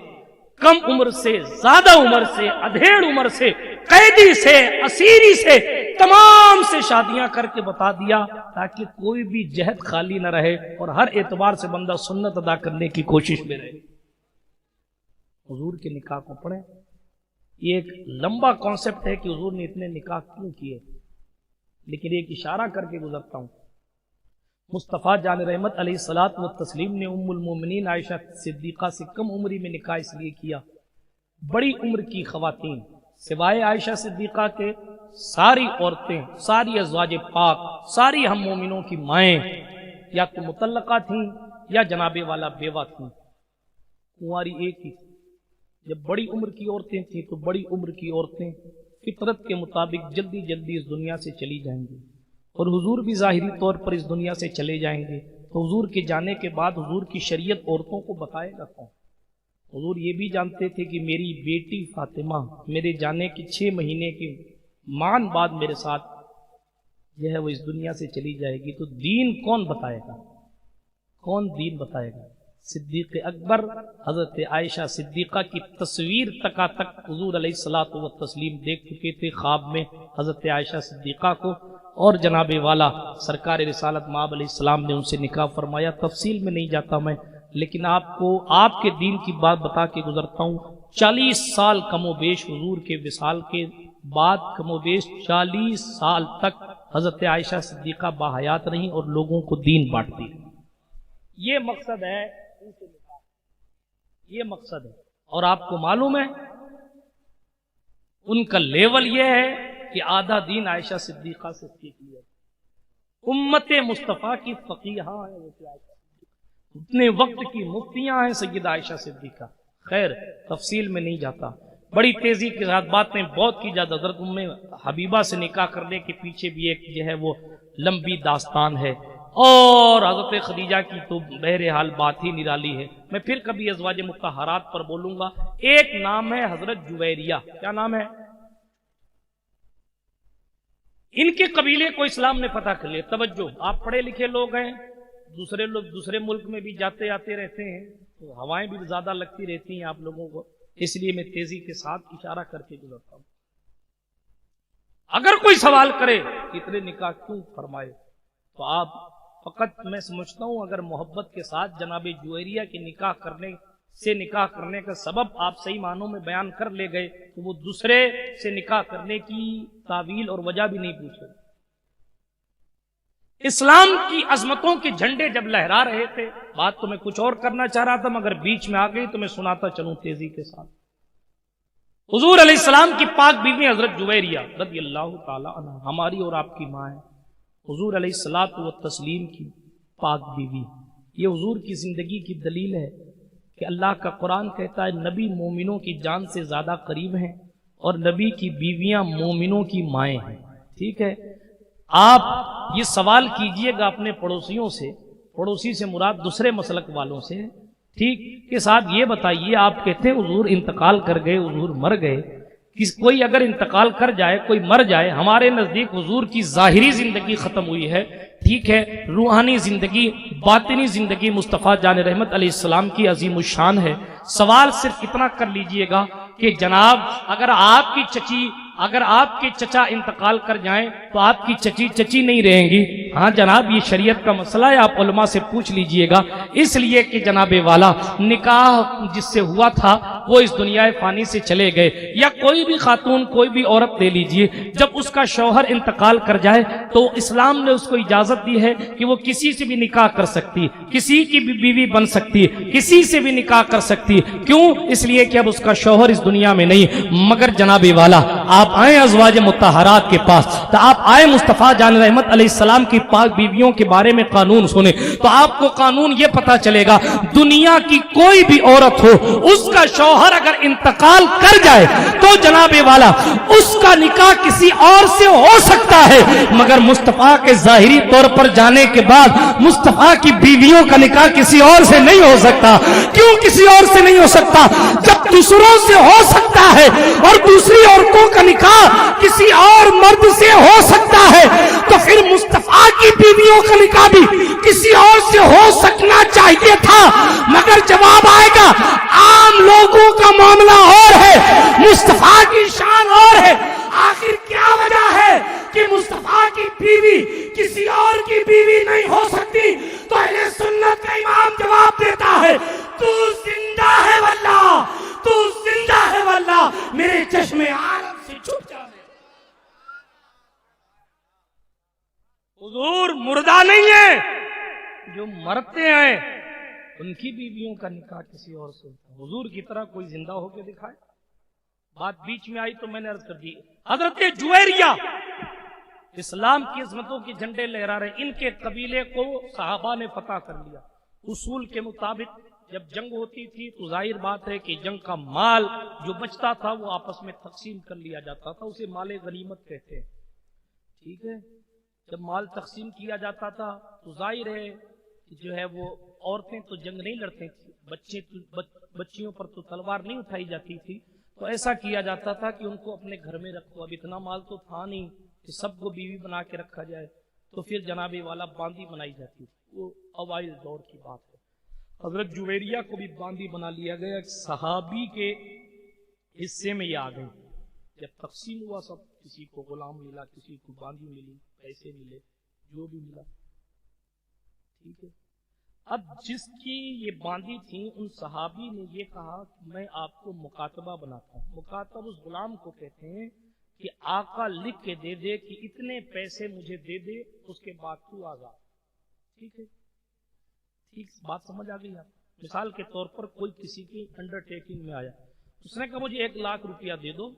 کم عمر سے, زیادہ عمر سے, ادھیڑ عمر سے, قیدی سے, اسیری سے, تمام سے شادیاں کر کے بتا دیا تاکہ کوئی بھی جہد خالی نہ رہے اور ہر اعتبار سے بندہ سنت ادا کرنے کی کوشش میں رہے. حضور کے نکاح کو پڑھیں. یہ ایک لمبا کانسیپٹ ہے کہ حضور نے اتنے نکاح کیوں کیے, لیکن ایک اشارہ کر کے گزرتا ہوں. مصطفیٰ جان رحمت علیہ الصلوۃ والتسلیم نے ام المومنین عائشہ صدیقہ سے کم عمری میں نکاح اس لیے کیا. بڑی عمر کی خواتین سوائے عائشہ صدیقہ کے ساری عورتیں, ساری ازواج پاک, ساری ہم مومنوں کی مائیں یا تو مطلقہ تھیں یا جناب والا بیوہ تھیں. کنواری ایک ہی, جب بڑی عمر کی عورتیں تھیں تو بڑی عمر کی عورتیں فطرت کے مطابق جلدی جلدی اس دنیا سے چلی جائیں گی، اور حضور بھی ظاہری طور پر اس دنیا سے چلے جائیں گے، تو حضور کے جانے کے بعد حضور کی شریعت عورتوں کو بتائے گا کون؟ حضور یہ بھی جانتے تھے کہ میری بیٹی فاطمہ میرے جانے کے 6 مہینے کے مان بعد میرے ساتھ جو ہے وہ اس دنیا سے چلی جائے گی، تو دین کون بتائے گا؟ کون دین بتائے گا؟ صدیق اکبر حضرت عائشہ صدیقہ کی تصویر تک حضور علیہ الصلوۃ والتسلیم دیکھ چکے تھے خواب میں حضرت عائشہ صدیقہ کو، اور جناب والا سرکار رسالت مآب علیہ السلام نے ان سے نکاح فرمایا۔ تفصیل میں نہیں جاتا میں، لیکن آپ کو آپ کے دین کی بات بتا کے گزرتا ہوں۔ 40 سال کم و بیش حضور کے وصال کے بعد کم و بیش 40 سال تک حضرت عائشہ صدیقہ باحیات رہیں اور لوگوں کو دین بانٹتی۔ یہ مقصد ہے، یہ مقصد ہے، اور آپ کو معلوم ہے ان کا لیول یہ ہے کہ آدھا دین عائشہ صدیقہ سے سیکھ لیا۔ امت مصطفیٰ کی فقیہہ ہے اتنے وقت کی مفتیاں ہیں سیدہ عائشہ صدیقہ۔ خیر تفصیل میں نہیں جاتا، بڑی تیزی کے ساتھ باتیں بہت کی جاتی۔ حضرت ام حبیبہ سے نکاح کرنے کے پیچھے بھی ایک جو ہے وہ لمبی داستان ہے، اور حضرت خدیجہ کی تو بہرحال بات ہی نرالی ہے۔ میں پھر کبھی ازواج مطہرات پر بولوں گا۔ ایک نام ہے حضرت جویریہ، کیا نام ہے؟ ان کے قبیلے کو اسلام نے فتح کر لیا۔ توجہ، آپ پڑھے لکھے لوگ ہیں، دوسرے لوگ دوسرے ملک میں بھی جاتے آتے رہتے ہیں، تو ہوائیں بھی زیادہ لگتی رہتی ہیں آپ لوگوں کو، اس لیے میں تیزی کے ساتھ اشارہ کر کے گزرتا ہوں۔ اگر کوئی سوال کرے اتنے نکاح کیوں فرمائے، تو آپ فقط میں سمجھتا ہوں اگر محبت کے ساتھ جناب جویریہ کے نکاح کرنے کا سبب آپ صحیح معنوں میں بیان کر لے گئے تو وہ دوسرے سے نکاح کرنے کی تعویل اور وجہ بھی نہیں پوچھے۔ اسلام کی عظمتوں کے جھنڈے جب لہرا رہے تھے، بات تو میں کچھ اور کرنا چاہ رہا تھا مگر بیچ میں آ گئی تو میں سناتا چلوں تیزی کے ساتھ۔ حضور علیہ السلام کی پاک بیوی حضرت جویریہ رضی اللہ تعالی عنہ ہماری اور آپ کی ماں ہے، حضور علیہ الصلوۃ والتسلیم کی پاک بیوی۔ یہ حضور کی زندگی کی دلیل ہے کہ اللہ کا قرآن کہتا ہے نبی مومنوں کی جان سے زیادہ قریب ہیں اور نبی کی بیویاں مومنوں کی مائیں ہیں۔ ٹھیک ہے، آپ یہ سوال کیجئے گا اپنے پڑوسیوں سے، پڑوسی سے مراد دوسرے مسلک والوں سے، ٹھیک کے ساتھ یہ بتائیے، آپ کہتے ہیں حضور انتقال کر گئے، حضور مر گئے، کوئی اگر انتقال کر جائے، کوئی مر جائے، ہمارے نزدیک حضور کی ظاہری زندگی ختم ہوئی ہے، ٹھیک ہے، روحانی زندگی، باطنی زندگی مصطفیٰ جان رحمت علیہ السلام کی عظیم الشان ہے۔ سوال صرف اتنا کر لیجئے گا کہ جناب اگر آپ کے چچا انتقال کر جائیں تو آپ کی چچی نہیں رہیں گی؟ ہاں جناب، یہ شریعت کا مسئلہ ہے، آپ علماء سے پوچھ لیجئے گا، اس لیے کہ جناب والا نکاح جس سے ہوا تھا وہ اس دنیا فانی سے چلے گئے، یا کوئی بھی خاتون کوئی بھی عورت لے لیجئے، جب اس کا شوہر انتقال کر جائے تو اسلام نے اس کو اجازت دی ہے کہ وہ کسی سے بھی نکاح کر سکتی، کسی کی بھی بیوی بن سکتی، کسی سے بھی نکاح کر سکتی۔ کیوں؟ اس لیے کہ اب اس کا شوہر اس دنیا میں نہیں۔ مگر جناب والا آپ آئیں ازواج مطہرات کے پاس، تو آپ آئے مصطفیٰ جان رحمت علیہ السلام کی پاک بیویوں کے بارے میں قانون سنیں تو آپ کو قانون یہ پتا چلے گا، دنیا کی کوئی بھی عورت ہو، اس کا شوہر اگر انتقال کر جائے تو جناب والا اس کا نکاح کسی اور سے ہو سکتا ہے، مگر مصطفیٰ کے ظاہری طور پر جانے کے بعد مصطفیٰ کی بیویوں کا نکاح کسی اور سے نہیں ہو سکتا۔ کیوں کسی اور سے نہیں ہو سکتا؟ جب دوسروں سے ہو سکتا ہے اور دوسری عورتوں کا نکاح کسی اور مرد سے ہو سکتا ہے تو پھر مصطفیٰ کی بیویوں کا نکاح بھی کسی اور سے ہو سکنا چاہیے تھا۔ مگر جواب آئے گا، عام لوگوں کا معاملہ اور ہے، مصطفیٰ کی شان اور ہے۔ آخر کیا وجہ ہے کہ مصطفیٰ کی بیوی کسی اور کی بیوی نہیں ہو سکتی؟ تو اہل سنت کا امام جواب دیتا ہے، تو زندہ ہے واللہ، تو زندہ ہے واللہ، میرے چشم عالم سے چھپ جا۔ حضور مردہ نہیں ہے، جو مرتے ہیں ان کی بیویوں کا نکاح کسی اور سے ہوتا ہے۔ حضور کی طرح کوئی زندہ ہو کے دکھائے؟ بات بیچ میں آئی تو میں نے عرض کر دی۔ حضرت جویریہ اسلام کی عظمتوں کے جھنڈے لہرا رہے، ان کے قبیلے کو صحابہ نے فتح کر لیا۔ اصول کے مطابق جب جنگ ہوتی تھی تو ظاہر بات ہے کہ جنگ کا مال جو بچتا تھا وہ آپس میں تقسیم کر لیا جاتا تھا، اسے مال غنیمت کہتے ہیں، ٹھیک ہے۔ جب مال تقسیم کیا جاتا تھا تو ظاہر ہے کہ جو ہے وہ عورتیں تو جنگ نہیں لڑتی تھی، بچیوں پر تو تلوار نہیں اٹھائی جاتی تھی، تو ایسا کیا جاتا تھا کہ ان کو اپنے گھر میں رکھو۔ اب اتنا مال تو تھا نہیں کہ سب کو بیوی بنا کے رکھا جائے، تو پھر جناب والا باندی بنائی جاتی تھی، وہ اوائل دور کی بات ہے۔ حضرت جویریہ کو بھی باندی بنا لیا گیا، ایک صحابی کے حصے میں یہ آ گئی۔ جب تقسیم ہوا سب، کسی کو غلام ملا، کسی کو باندی ملی، پیسے ملے، جو بھی ملا، ٹھیک ہے۔ اب جس کی یہ باندی تھی، ان صحابی نے یہ کہا کہ میں آپ کو مکاتبہ بناتا ہوں۔ مکاتب اس غلام کو کہتے ہیں کہ آقا لکھ کے دے دے کہ اتنے پیسے مجھے دے دے، اس کے بعد تو آزاد، ٹھیک ہے۔ ٹھیک بات سمجھ آ گئی آپ؟ مثال کے طور پر کوئی کسی کی انڈر ٹیکنگ میں آیا، اس نے کہا مجھے 1 لاکھ روپیہ دے دو،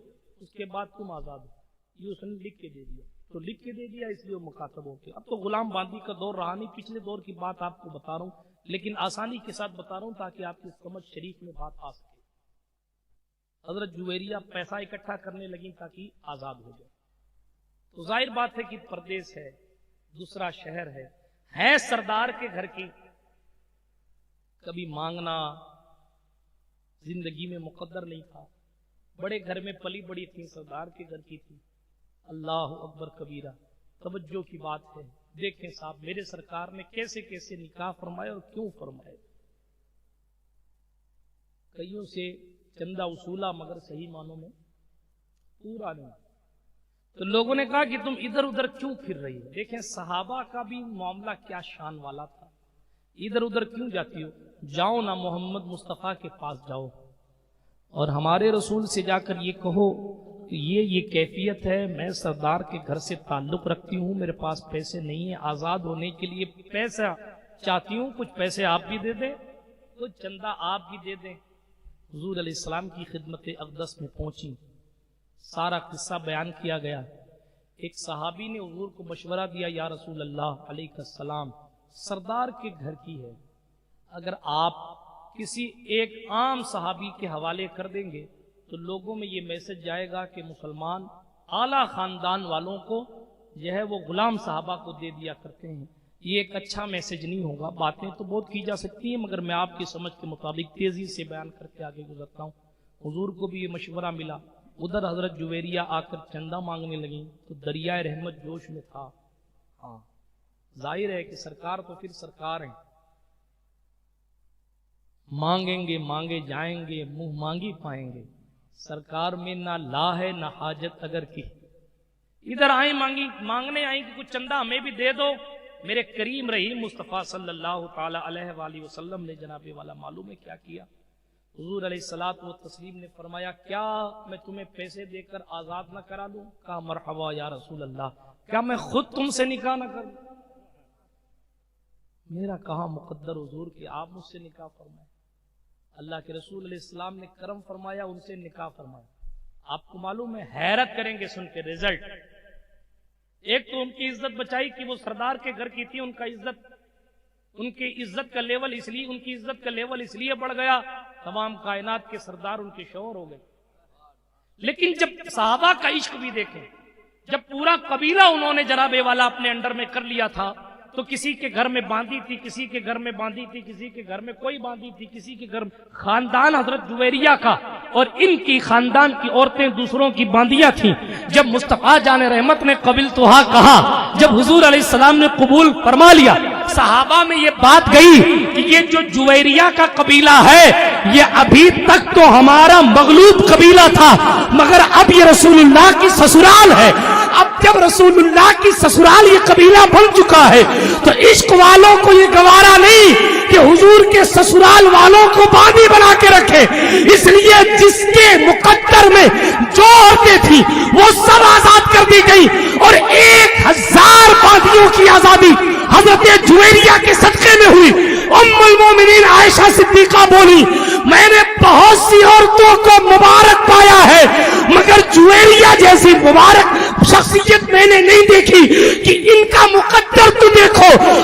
اس کے بعد تم آزاد ہو، یہ اس نے لکھ کے دے دیا، تو لکھ کے دے دیا، اس لیے وہ مکاتب ہو گیا۔ اب تو غلام باندی کا دور رہا نہیں، پچھلے دور کی بات آپ کو بتا رہا ہوں، لیکن آسانی کے ساتھ بتا رہا ہوں تاکہ آپ کی سمجھ شریف میں بات آ سکے۔ حضرت جویریہ پیسہ اکٹھا کرنے لگی تاکہ آزاد ہو جائے، تو ظاہر بات ہے کہ پردیس ہے، دوسرا شہر ہے سردار کے گھر کی، کبھی مانگنا زندگی میں مقدر نہیں تھا، بڑے گھر میں پلی بڑی تھی، سردار کے گھر کی تھی۔ اللہ اکبر کبیرہ، توجہ کی بات ہے۔ دیکھیں صاحب میرے سرکار نے کیسے کیسے نکاح فرمائے اور کیوں فرمائے۔ کئیوں سے چندہ وصولہ مگر صحیح معنوں میں پورا نہیں، تو لوگوں نے کہا کہ تم ادھر ادھر کیوں پھر رہی ہو۔ دیکھیں صحابہ کا بھی معاملہ کیا شان والا تھا، ادھر ادھر کیوں جاتی ہو، جاؤ نہ محمد مصطفیٰ کے پاس جاؤ اور ہمارے رسول سے جا کر یہ کہو کہ یہ کیفیت ہے، میں سردار کے گھر سے تعلق رکھتی ہوں، میرے پاس پیسے نہیں ہیں، آزاد ہونے کے لیے پیسہ چاہتی ہوں، کچھ پیسے آپ بھی دے دیں، کچھ چندہ آپ بھی دے دیں۔ حضور علیہ السلام کی خدمت اقدس میں پہنچی، سارا قصہ بیان کیا گیا۔ ایک صحابی نے حضور کو مشورہ دیا، یا رسول اللہ علیہ السلام، سردار کے گھر کی ہے، اگر آپ کسی ایک عام صحابی کے حوالے کر دیں گے تو لوگوں میں یہ میسج جائے گا کہ مسلمان اعلیٰ خاندان والوں کو جو ہے وہ غلام صحابہ کو دے دیا کرتے ہیں، یہ ایک اچھا میسج نہیں ہوگا۔ باتیں تو بہت کی جا سکتی ہیں مگر میں آپ کی سمجھ کے مطابق تیزی سے بیان کر کے آگے گزرتا ہوں۔ حضور کو بھی یہ مشورہ ملا، ادھر حضرت جویریہ آ کر چندہ مانگنے لگیں تو دریائے رحمت جوش میں تھا۔ ہاں ظاہر ہے کہ سرکار تو پھر سرکار ہیں، مانگیں گے مانگے جائیں گے، منہ مانگی پائیں گے، سرکار میں نہ لا ہے نہ حاجت اگر کی۔ ادھر آئیں مانگنے آئیں کہ کچھ چندہ ہمیں بھی دے دو۔ میرے کریم رہی مصطفیٰ صلی اللہ تعالی علیہ وآلہ وسلم نے جناب والا معلوم ہے کیا کیا؟ حضور علیہ الصلوۃ والتسلیم نے فرمایا، کیا میں تمہیں پیسے دے کر آزاد نہ کرا لوں؟ کہا مرحبا یا رسول اللہ، کیا میں خود تم سے نکاح نہ کروں؟ میرا کہاں مقدر حضور کہ آپ مجھ سے نکاح فرمائیں۔ اللہ کے رسول علیہ السلام نے کرم فرمایا، ان سے نکاح فرمایا۔ آپ کو معلوم ہے، حیرت کریں گے سن کے رزلٹ۔ ایک تو ان کی عزت بچائی کہ وہ سردار کے گھر کی تھی، ان کی عزت کا لیول اس لیے بڑھ گیا، تمام کائنات کے سردار ان کے شوہر ہو گئے۔ لیکن جب صحابہ کا عشق بھی دیکھیں، جب پورا قبیلہ انہوں نے جناب والا اپنے انڈر میں کر لیا تھا، تو کسی کے گھر میں باندھی تھی، کسی کے گھر میں باندھی تھی، کسی کے گھر میں کوئی باندھی تھی، کسی کے گھر خاندان حضرت جویریہ کا اور ان کی خاندان کی عورتیں دوسروں کی باندیاں تھیں۔ جب مصطفیٰ جان رحمت نے قبلتھا کہا، جب حضور علیہ السلام نے قبول فرما لیا، صحابہ میں یہ بات گئی کہ یہ جو جویریہ کا قبیلہ ہے یہ ابھی تک تو ہمارا مغلوب قبیلہ تھا، مگر اب یہ رسول اللہ کی سسرال ہے۔ اب جب رسول اللہ کی سسرال یہ قبیلہ بن چکا ہے تو عشق والوں کو یہ گوارا نہیں کہ حضور کے سسرال والوں کو باندی بنا کے رکھے، اس لیے جس کے مقدر میں جو عورتیں تھیں وہ سب آزاد کر دی گئی، اور 1000 باندیوں کی آزادی حضرت جویریہ کے صدقے میں ہوئی۔ ام المومنین عائشہ صدیقہ بولی، میں نے بہت سی عورتوں کو مبارک پایا ہے مگر جویریہ جیسی مبارک شخصیت میں نے نہیں دیکھی کہ ان کا مقدر تو دیکھو،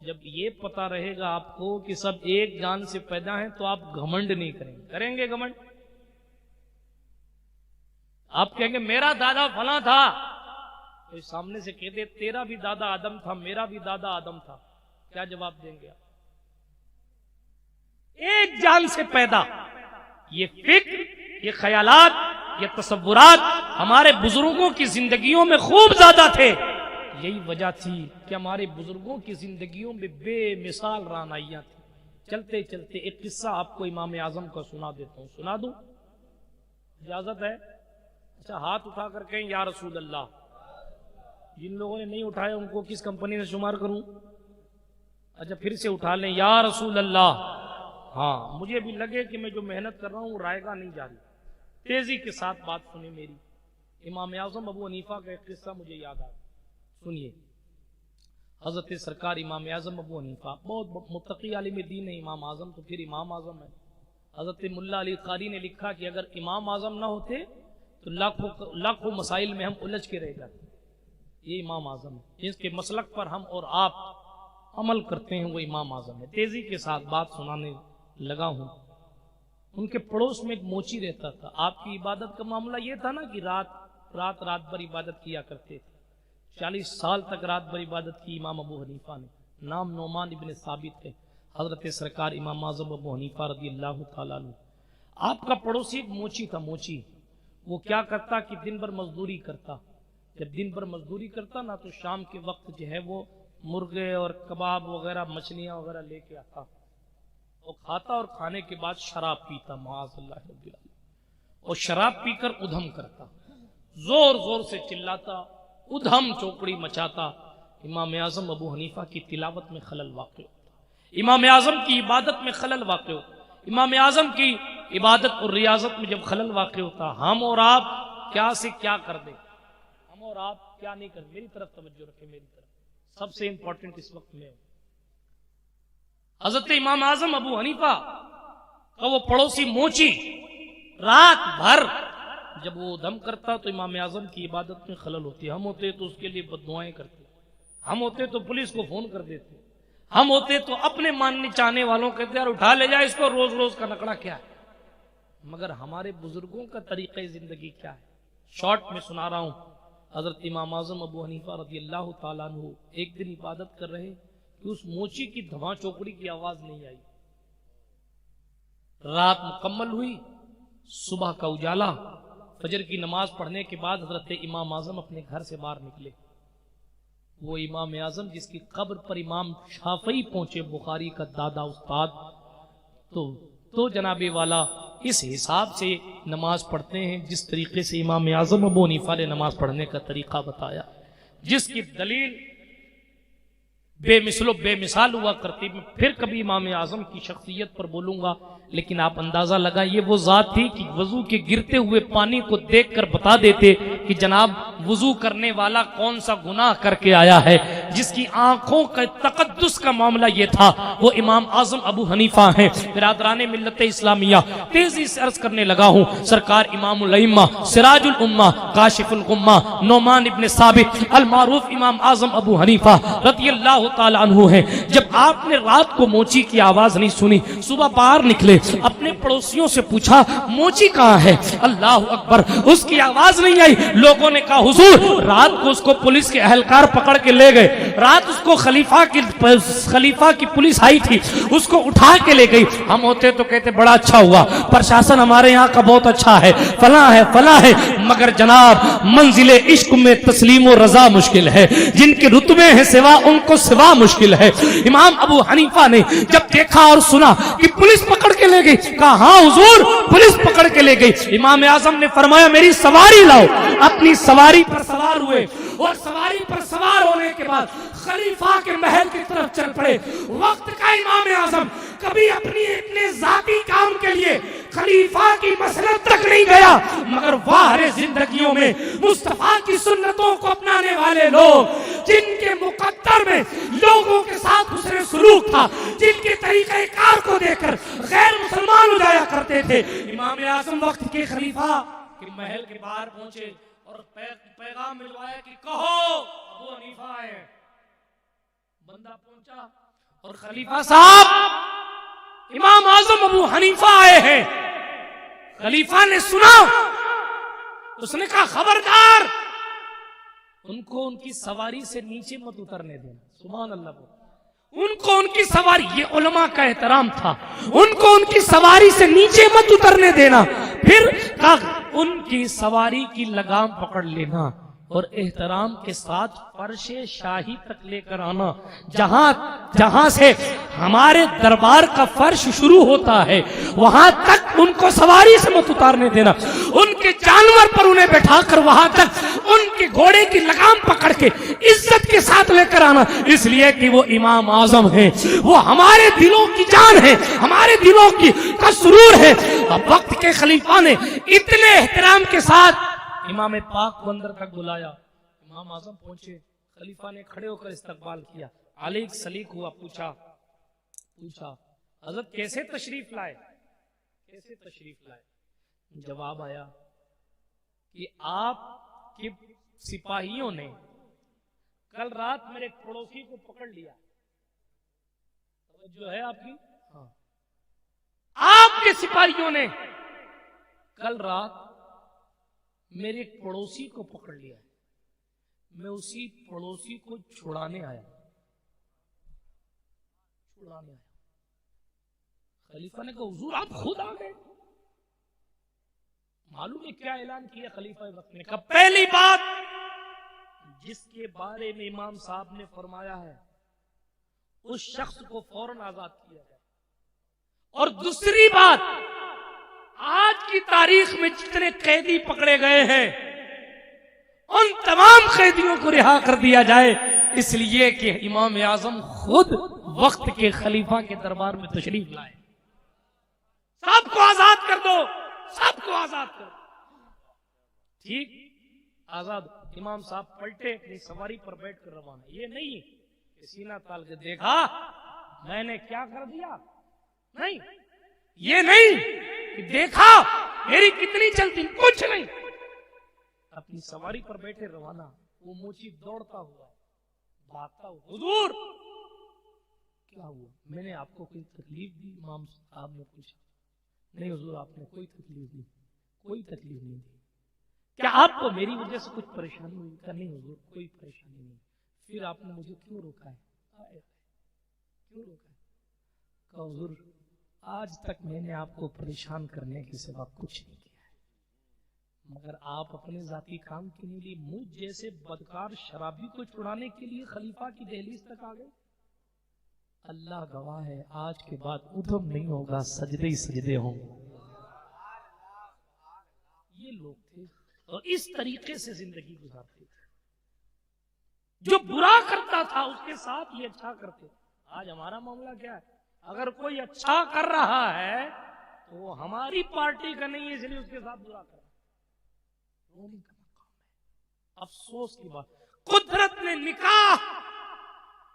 جب یہ پتا رہے گا آپ کو کہ سب ایک جان سے پیدا ہیں تو آپ گھمنڈ نہیں کریں گے گھمنڈ؟ آپ کہیں گے میرا دادا فلاں تھا، تو سامنے سے کہتے تیرا بھی دادا آدم تھا، میرا بھی دادا آدم تھا، کیا جواب دیں گے آپ؟ ایک جان سے پیدا، یہ فکر، یہ خیالات، یہ تصورات ہمارے بزرگوں کی زندگیوں میں خوب زیادہ تھے۔ یہی وجہ تھی کہ ہمارے بزرگوں کی زندگیوں میں بے مثال رعنائیاں تھیں۔ چلتے چلتے ایک قصہ آپ کو امام اعظم کا سنا دیتا ہوں، سنا دوں؟ اجازت ہے؟ اچھا، ہاتھ اٹھا کر کہیں یا رسول اللہ۔ جن لوگوں نے نہیں اٹھایا ان کو کس کمپنی سے شمار کروں؟ اچھا پھر سے اٹھا لیں، یا رسول اللہ۔ ہاں، مجھے بھی لگے کہ میں جو محنت کر رہا ہوں رائے گا نہیں جاری، تیزی کے ساتھ بات سنیں میری۔ امام اعظم ابو حنیفہ کا ایک قصہ مجھے یاد آیا، سنیے۔ حضرت سرکار امام اعظم ابو حنیفہ بہت متقی عالم دین ہے، امام اعظم تو پھر امام اعظم ہے۔ حضرت ملا علی قاری نے لکھا کہ اگر امام اعظم نہ ہوتے تو لاکھوں مسائل میں ہم الجھ کے رہ جاتے۔ یہ امام اعظم ہے، جس کے مسلک پر ہم اور آپ عمل کرتے ہیں وہ امام اعظم ہے۔ تیزی کے ساتھ بات سنانے لگا ہوں۔ ان کے پڑوس میں ایک موچی رہتا تھا۔ آپ کی عبادت کا معاملہ یہ تھا نا کہ رات بھر عبادت کیا کرتے تھے۔ 40 سال تک رات بھر عبادت کی امام ابو حنیفہ نے۔ نام نعمان ابن ثابت ہے۔ حضرت سرکار امام اعظم ابو حنیفہ رضی اللہ تعالیٰ عنہ، آپ کا پڑوسی ایک موچی تھا۔ موچی وہ کیا کرتا کہ دن بھر مزدوری کرتا۔ جب دن بھر مزدوری کرتا نا تو شام کے وقت جو ہے وہ مرغے اور کباب وغیرہ مچھلیاں وغیرہ لے کے آتا، وہ کھاتا اور کھانے کے بعد شراب پیتا، معاذ اللہ رب العالمین، اور شراب پی کر ادھم کرتا، زور زور سے چلاتا، ادھم چوکڑی مچاتا۔ امام اعظم ابو حنیفہ کی تلاوت میں خلل واقع ہوتا، امام اعظم کی عبادت میں خلل واقع ہوتا، امام اعظم کی عبادت اور ریاضت میں جب خلل واقع ہوتا، ہم اور آپ کیا سے کیا کر دیں، ہم اور آپ کیا نہیں کر۔ میری طرف توجہ رکھیں، میری طرف سب سے امپورٹنٹ اس وقت میں حضرت امام اعظم ابو حنیفہ کا وہ پڑوسی موچی رات بھر جب وہ دم کرتا تو امام اعظم کی عبادت میں خلل ہوتی۔ ہم ہوتے تو اس کے لیے بددعائیں کرتے، ہم ہوتے تو پولیس کو فون کر دیتے، ہم ہوتے تو اپنے ماننے چاہنے والوں کہتے یار اٹھا لے جائے اس کو، روز روز کا نکڑا کیا ہے۔ مگر ہمارے بزرگوں کا طریقہ زندگی کیا ہے؟ شارٹ میں سنا رہا ہوں۔ حضرت امام اعظم ابو حنیفہ رضی اللہ تعالیٰ عنہ ایک دن عبادت کر رہے کہ اس موچی کی دھواں چوکڑی کی آواز نہیں آئی۔ رات مکمل ہوئی، صبح کا اجالا، فجر کی نماز پڑھنے کے بعد حضرت امام اعظم اپنے گھر سے باہر نکلے۔ وہ امام اعظم جس کی قبر پر امام شافعی پہنچے، بخاری کا دادا استاد، تو جناب والا اس حساب سے نماز پڑھتے ہیں جس طریقے سے امام اعظم ابو حنیفہ نے نماز پڑھنے کا طریقہ بتایا، جس کی دلیل بے مثل و بے مثال ہوا کرتی۔ میں پھر کبھی امام اعظم کی شخصیت پر بولوں گا، لیکن آپ اندازہ لگائیں یہ وہ ذات تھی کہ وضو کے گرتے ہوئے پانی کو دیکھ کر بتا دیتے کہ جناب وضو کرنے والا کون سا گناہ کر کے آیا ہے۔ جس کی آنکھوں کا تقدس کا معاملہ یہ تھا وہ امام اعظم ابو حنیفہ ہیں۔ برادران ملت اسلامیہ، تیزی سے عرض کرنے لگا ہوں، سرکار امام الائمہ، سراج الامہ، کاشف الغمہ، نعمان ابن ثابت المعروف امام اعظم ابو حنیفہ رضی اللہ تعالیٰ عنہ ہیں۔ جب آپ نے رات کو موچی کی آواز نہیں سنی، صبح باہر نکلے، اپنے پڑوسیوں سے پوچھا موچی کہاں ہے؟ اللہ اکبر، اس کی آواز نہیں آئی۔ لوگوں نے کہا حضور رات کو اس کو پولیس کے اہلکار پکڑ کے لے گئے، رات اس کو خلیفہ کی پولیس آئی تھی، اس کو اٹھا کے لے گئی۔ ہم ہوتے تو کہتے بڑا اچھا ہوا، پرشاسن ہمارے یہاں کا بہت اچھا ہے، فلاں ہے فلاں ہے۔ مگر جناب منزل عشق میں تسلیم و رضا مشکل ہے، جن کے رتبے ہیں سوا ان کو سوا مشکل ہے۔ امام ابو حنیفہ نے جب دیکھا اور سنا کہ پولیس پکڑ کے لے گئی، کہا ہاں حضور پولیس پکڑ کے لے گئی۔ امام اعظم نے فرمایا میری سواری لاؤ۔ اپنی سواری پر سوار ہوئے اور سواری پر سوار ہونے کے بعد خلیفہ کے محل کی طرف چل پڑے۔ وقت کا امام اعظم کبھی اپنے ذاتی کام کے لیے خلیفہ کی مسلط تک نہیں گیا، مگر باہر زندگیوں میں مصطفیٰ کی سنتوں کو اپنانے والے لوگ، جن کے مقدر میں لوگوں کے ساتھ حسن سلوک تھا، جن کے طریقہ کار کو دیکھ کر غیر مسلمان ہو جایا کرتے تھے، امام اعظم وقت کے خلیفہ کے محل کے باہر پہنچے اور پیغام بھجوایا کہ کہو ابو حنیفہ ہے۔ بندہ پہنچا، اور خلیفہ صاحب امام اعظم ابو حنیفہ آئے ہیں. خلیفہ نے سنا, اس نے کہا خبردار ان کو ان کی سواری سے نیچے مت اترنے دینا. سبحان اللہ. ان کو ان کی سواری, یہ علماء کا احترام تھا, ان کو ان کی سواری سے نیچے مت اترنے دینا. پھر ان کی سواری کی لگام پکڑ لینا اور احترام کے ساتھ فرش شاہی تک لے کر آنا, جہاں سے ہمارے دربار کا فرش شروع ہوتا ہے وہاں تک ان کو سواری سے مت اتارنے دینا. ان کے جانور پر انہیں بٹھا کر وہاں تک ان کے گھوڑے کی لگام پکڑ کے عزت کے ساتھ لے کر آنا, اس لیے کہ وہ امام اعظم ہیں, وہ ہمارے دلوں کی جان ہے, ہمارے دلوں کا سرور ہے. اب وقت کے خلیفہ نے اتنے احترام کے ساتھ امام پاک کو اندر تک بلایا. امام اعظم پہنچے, خلیفہ نے کھڑے ہو کر استقبال کیا, علیک سلیک ہوا, پوچھا حضرت کیسے تشریف لائے, کیسے تشریف لائے. جواب آیا کہ آپ کے سپاہیوں نے کل رات میرے پڑوسی کو پکڑ لیا. جو ہے آپ کی, آپ کے سپاہیوں نے کل رات میرے ایک پڑوسی کو پکڑ لیا, میں اسی پڑوسی کو چھڑانے آیا. خلیفہ نے کہا حضور آپ خود آ گئے. معلوم ہے کیا اعلان کیا خلیفہ وقت نے کہا پہلی بات جس کے بارے میں امام صاحب نے فرمایا ہے اس شخص کو فوراً آزاد کیا ہے, اور دوسری بات آج کی تاریخ میں جتنے قیدی پکڑے گئے ہیں ان تمام قیدیوں کو رہا کر دیا جائے, اس لیے کہ امام اعظم خود وقت کے خلیفہ کے دربار میں تشریف لائے. سب کو آزاد کر دو, سب کو آزاد کر دو. ٹھیک, آزاد. امام صاحب پلٹے, اپنی سواری پر بیٹھ کر روانہ. یہ نہیں کہ سینہ تال کے دیکھا میں نے کیا کر دیا, نہیں, یہ نہیں کہ دیکھا میری کتنی چلتی, کچھ نہیں. اپنی سواری پر بیٹھے روانہ. وہ موچی دوڑتا ہوا, بھاگتا ہوا, حضور کیا ہوا, میں نے آپ کو کوئی تکلیف دی. امام صاحب نے پوچھا. نہیں حضور آپ نے کوئی تکلیف دی, کوئی تکلیف نہیں دی. کیا آپ کو میری وجہ سے کچھ پریشانی ہوئی؟ کہا نہیں حضور کوئی پریشانی نہیں. پھر آپ نے مجھے کیوں روکا ہے, کیوں روکا ہے؟ کہا حضور آج تک میں نے آپ کو پریشان کرنے کے سوا کچھ نہیں کیا ہے, مگر آپ اپنے ذاتی کام کے لیے مجھ جیسے بدکار شرابی کو چھڑانے کے لیے خلیفہ کی دہلیز تک آ گئے. اللہ گواہ ہے آج کے بعد ادھم نہیں ہوگا, سجدے ہی سجدے ہوں. یہ لوگ تھے اور اس طریقے سے زندگی گزارتے تھے. جو برا کرتا تھا اس کے ساتھ یہ اچھا کرتے. آج ہمارا معاملہ کیا ہے, اگر کوئی اچھا کر رہا ہے تو وہ ہماری پارٹی کا نہیں ہے اس لیے اس کے ساتھ برا کر رہا ہے. افسوس کی بات, قدرت نے نکاح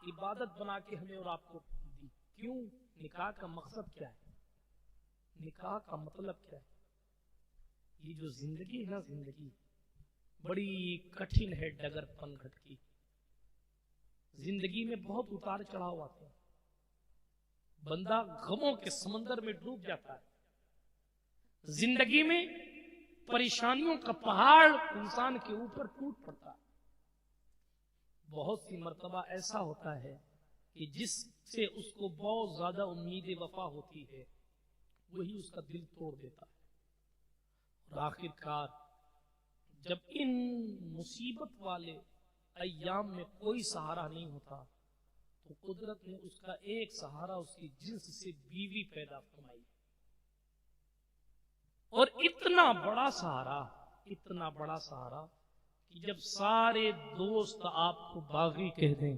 عبادت بنا کے ہمیں اور آپ کو دی. کیوں؟ نکاح کا مقصد کیا ہے, نکاح کا مطلب کیا ہے؟ یہ جو زندگی ہے نا, زندگی بڑی کٹھن ہے, ڈگر پنگھٹ کی. زندگی میں بہت اتار چڑھاؤ آتے ہیں, بندہ غموں کے سمندر میں ڈوب جاتا ہے. زندگی میں پریشانیوں کا پہاڑ انسان کے اوپر ٹوٹ پڑتا ہے. بہت سی مرتبہ ایسا ہوتا ہے کہ جس سے اس کو بہت زیادہ امید وفا ہوتی ہے وہی اس کا دل توڑ دیتا ہے. اور آخر کار جب ان مصیبت والے ایام میں کوئی سہارا نہیں ہوتا تو قدرت نے اس کا ایک سہارا اس کی جنس سے بیوی پیدا فرمائی. اور اتنا بڑا سہارا کہ جب سارے دوست آپ کو باغی کہہ دیں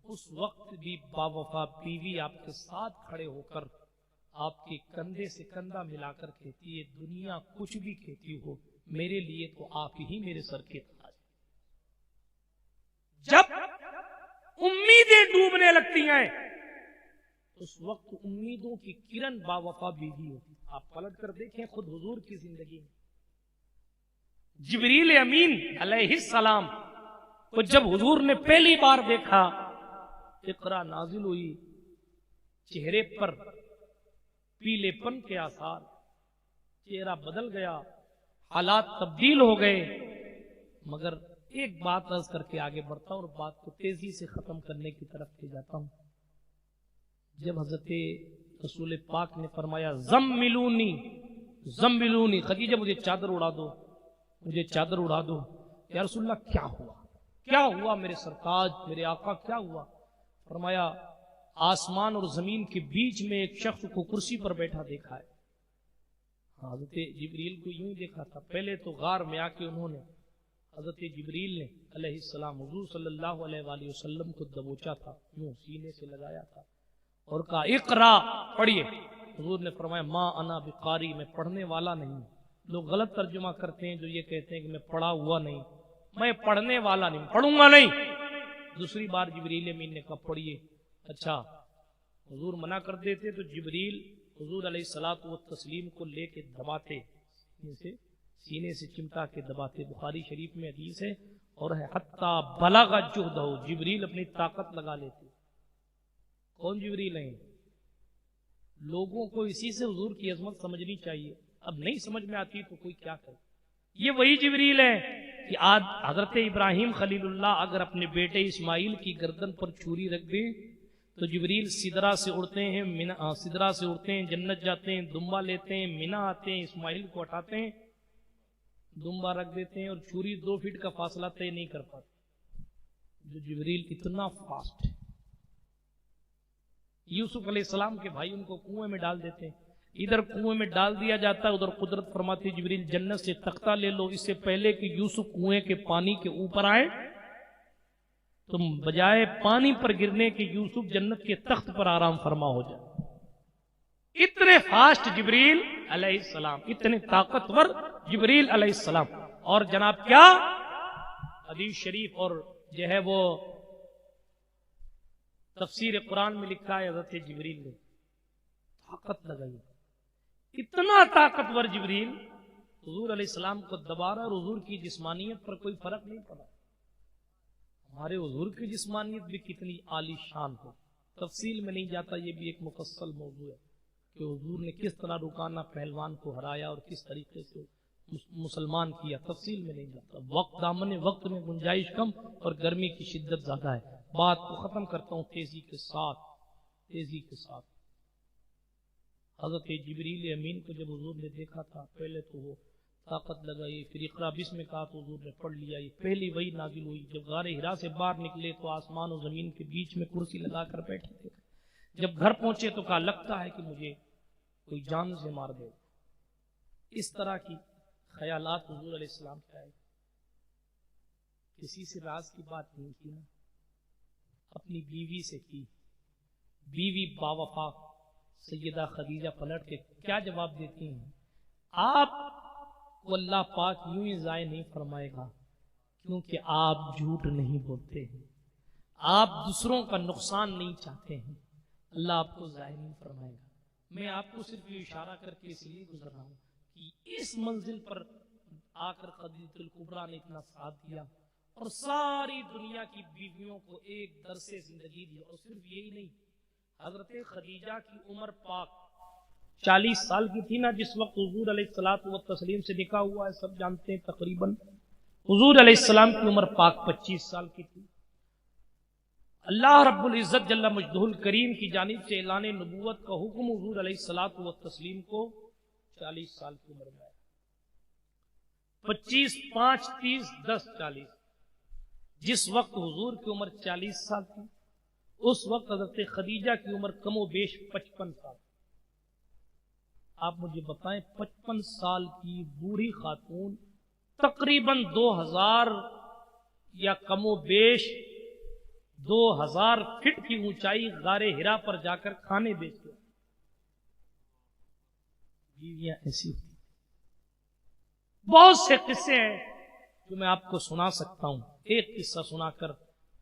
اس وقت بھی باوفا بیوی آپ کے ساتھ کھڑے ہو کر آپ کے کندھے سے کندھا ملا کر کہتی ہے دنیا کچھ بھی کہتی ہو میرے لیے تو آپ ہی میرے سر کے تاج. جب امیدیں ڈوبنے لگتی ہیں اس وقت امیدوں کی کرن باوفا بیوی ہوتی. آپ پلٹ کر دیکھیں خود حضور کی زندگی میں جبریل امین علیہ السلام کو جب حضور نے پہلی بار دیکھا, اقرا نازل ہوئی, چہرے پر پیلے پن کے آثار، چہرہ بدل گیا، حالات تبدیل ہو گئے. مگر ایک بات عرض کر کے آگے بڑھتا ہوں اور بات کو تیزی سے ختم کرنے کی طرف لے جاتا ہوں. جب حضرت رسول پاک نے فرمایا زملونی زملونی، خدیجہ مجھے چادر اڑا دو، مجھے چادر اڑا دو. یا رسول اللہ کیا ہوا، کیا ہوا میرے سرتاج، میرے آقا کیا ہوا؟ فرمایا آسمان اور زمین کے بیچ میں ایک شخص کو کرسی پر بیٹھا دیکھا ہے. حضرت جبریل کو یوں ہی دیکھا تھا. پہلے تو غار میں آ کے انہوں نے حضرت جبریل نے علیہ السلام حضور صلی اللہ علیہ وآلہ وسلم کو دبوچا تھا، یوں سینے سے لگایا تھا اور کہا اقرا، پڑھیے. حضور نے فرمایا ما انا بقاری، میں پڑھنے والا نہیں. لوگ غلط ترجمہ کرتے ہیں جو یہ کہتے ہیں کہ میں پڑھا ہوا نہیں، میں پڑھنے والا نہیں، پڑھوں گا نہیں. دوسری بار جبریل امین نے کہا پڑھیے. اچھا، حضور منع کر دیتے تو جبریل حضور علیہ الصلوۃ والتسلیم کو لے کے دباتے، سینے سے چمٹا کے دباتے. بخاری شریف میں حدیث ہے اور ہے حتی بلغ جہدہ، جبریل اپنی طاقت لگا لیتے. کون جبریل ہیں؟ لوگوں کو اسی سے حضور کی عظمت سمجھنی چاہیے. اب نہیں سمجھ میں آتی تو کوئی کیا کرے. یہ وہی جبریل ہے کہ آج حضرت ابراہیم خلیل اللہ اگر اپنے بیٹے اسماعیل کی گردن پر چھری رکھ دیں تو جبریل سدرا سے اڑتے ہیں، سدرا سے اڑتے ہیں، جنت جاتے ہیں، دمبا لیتے ہیں، مینا آتے ہیں، اسماعیل کو ہٹاتے ہیں، دمبا رکھ دیتے ہیں اور چھری 2 فٹ کا فاصلہ طے نہیں کر پاتے. جو جبریل اتنا فاسٹ ہے. یوسف علیہ السلام کے بھائی ان کو کنویں میں ڈال دیتے ہیں، ادھر کنویں میں ڈال دیا جاتا ہے، ادھر قدرت فرماتی جبریل جنت سے تختہ لے لو، اس سے پہلے کہ یوسف کنویں کے پانی کے اوپر آئے تم بجائے پانی پر گرنے کے یوسف جنت کے تخت پر آرام فرما ہو جائے. اتنے فاسٹ جبریل علیہ السلام، اتنے طاقتور جبریل علیہ السلام. اور جناب کیا حدیث شریف اور جو ہے وہ تفسیر قرآن میں لکھا ہے حضرت جبریل نے طاقت لگائی. اتنا طاقتور جبریل حضور علیہ السلام کو دبا رہا اور حضور کی جسمانیت پر کوئی فرق نہیں پڑا. ہمارے حضور کی جسمانیت بھی کتنی عالی شان ہو. تفصیل میں نہیں جاتا، یہ بھی ایک مفصل موضوع ہے کہ حضور نے کس طرح رکانہ پہلوان کو ہرایا اور کس طریقے سے مسلمان کیا. تفصیل میں نہیں جاتا، وقت دامن وقت میں گنجائش کم اور گرمی کی شدت زیادہ ہے. بات کو ختم کرتا ہوں تیزی کے ساتھ. حضرت جبریل امین کو جب حضور نے دیکھا تھا پہلے تو وہ طاقت لگائی، پھر اقرا بسم کہا تو حضور نے پڑھ لیا. یہ پہلی وہی نازل ہوئی. جب غار ہرا سے باہر نکلے تو آسمان و زمین کے بیچ میں کرسی لگا کر بیٹھے تھے. جب گھر پہنچے تو کہا لگتا ہے کہ مجھے کوئی جان سے مار دے. اس طرح کی خیالات حضور علیہ السلام کے آئے. کسی سے راز کی بات نہیں کی نا، اپنی بیوی سے کی. بیوی باوفا سیدہ خدیجہ پلٹ کے کیا جواب دیتی ہیں؟ آپ کو اللہ پاک یوں ہی ضائع نہیں فرمائے گا کیونکہ آپ جھوٹ نہیں بولتے ہیں، آپ دوسروں کا نقصان نہیں چاہتے ہیں. اللہ آپ کو ضائع نہیں فرمائے گا. میں آپ کو صرف یہ اشارہ کر کے اس لیے گزر رہا ہوں کہ اس منزل پر آ کر خدیجہ الکبریٰ نے اتنا ساتھ دیا اور ساری دنیا کی بیویوں کو ایک درس زندگی دیا. اور صرف یہی نہیں، حضرت خدیجہ کی عمر پاک 40 سال کی تھی نا جس وقت حضور علیہ الصلوۃ والتسلیم سے نکاح ہوا ہے. سب جانتے ہیں تقریباً حضور علیہ السلام کی عمر پاک 25 سال کی تھی. اللہ رب العزت جل مجدہ الکریم کی جانب سے اعلان نبوت کا حکم حضور علیہ الصلوۃ والتسلیم کو 40 سال کی عمر میں آیا. 25 5 30 10 40. جس وقت حضور کی عمر 40 سال تھی اس وقت حضرت خدیجہ کی عمر کم و بیش 55 سال. آپ مجھے بتائیں 55 سال کی بوڑھی خاتون تقریباً 2000 یا کم و بیش 2000 فٹ کی اونچائی غار ہرا پر جا کر کھانے بیچتے. بیویاں ایسی ہوتی. بہت سے قصے ہیں جو میں آپ کو سنا سکتا ہوں. ایک قصہ سنا کر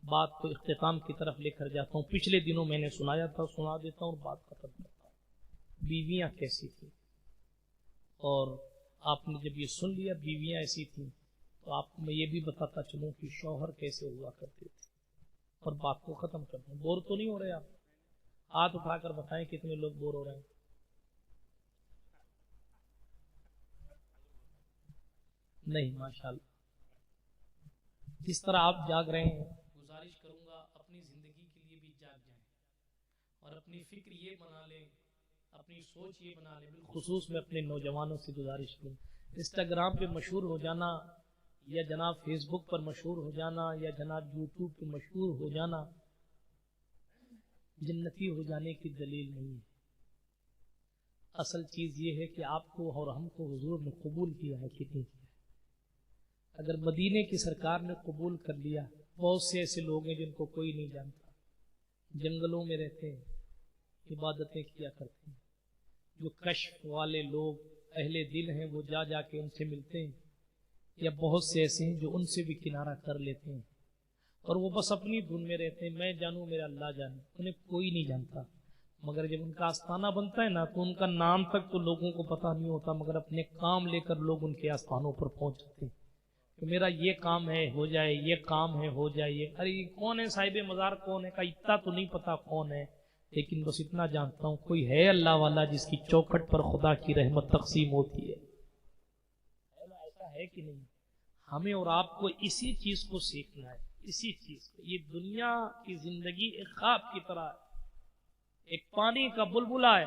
بات کو اختتام کی طرف لے کر جاتا ہوں. پچھلے دنوں میں نے سنایا تھا، سنا دیتا ہوں اور بات ختم کرتا ہوں. بیویاں کیسی تھیں اور آپ نے جب یہ سن لیا بیویاں ایسی تھیں تو آپ کو میں یہ بھی بتاتا چلوں کہ شوہر کیسے ہوا کرتے تھے اور بات کو ختم کرتا ہوں. بور تو نہیں ہو رہے آپ؟ ہاتھ اٹھا کر بتائیں کتنے لوگ بور ہو رہے ہیں. نہیں ماشاءاللہ. جس طرح آپ جاگ رہے ہیں گزارش کروں گا اپنی زندگی کے لیے بھی جاگ جائیں اور اپنی فکر یہ بنا لیں, اپنی سوچ یہ بنا لیں. خصوص میں اپنے نوجوانوں سے گزارش کروں, انسٹاگرام پہ مشہور ہو جانا یا جناب فیس بک پر مشہور ہو جانا یا جناب یوٹیوب پہ مشہور ہو جانا جنتی ہو جانے کی دلیل نہیں ہے. اصل چیز یہ ہے کہ آپ کو اور ہم کو حضور نے قبول کیا ہے کہ نہیں کیا. اگر مدینے کی سرکار نے قبول کر لیا, بہت سے ایسے لوگ ہیں جن کو کوئی نہیں جانتا, جنگلوں میں رہتے ہیں, عبادتیں کیا کرتے ہیں. جو کشف والے لوگ اہل دل ہیں وہ جا جا کے ان سے ملتے ہیں, یا بہت سے ایسے ہیں جو ان سے بھی کنارہ کر لیتے ہیں اور وہ بس اپنی دھن میں رہتے ہیں, میں جانوں میرا اللہ جانے. انہیں کوئی نہیں جانتا, مگر جب ان کا آستانہ بنتا ہے نا تو ان کا نام تک تو لوگوں کو پتہ نہیں ہوتا, مگر اپنے کام لے کر لوگ ان کے آستانوں پر پہنچ جاتے ہیں کہ میرا یہ کام ہے ہو جائے, یہ کام ہے ہو جائے. ارے کون ہے صاحب مزار, کون ہے کا اتنا تو نہیں پتا کون ہے, لیکن بس اتنا جانتا ہوں کوئی ہے اللہ والا جس کی چوکھٹ پر خدا کی رحمت تقسیم ہوتی ہے. ایسا ہے کہ نہیں؟ ہمیں اور آپ کو اسی چیز کو سیکھنا ہے, اسی چیز کو. یہ دنیا کی زندگی ایک خواب کی طرح ہے, ایک پانی کا بلبلا ہے.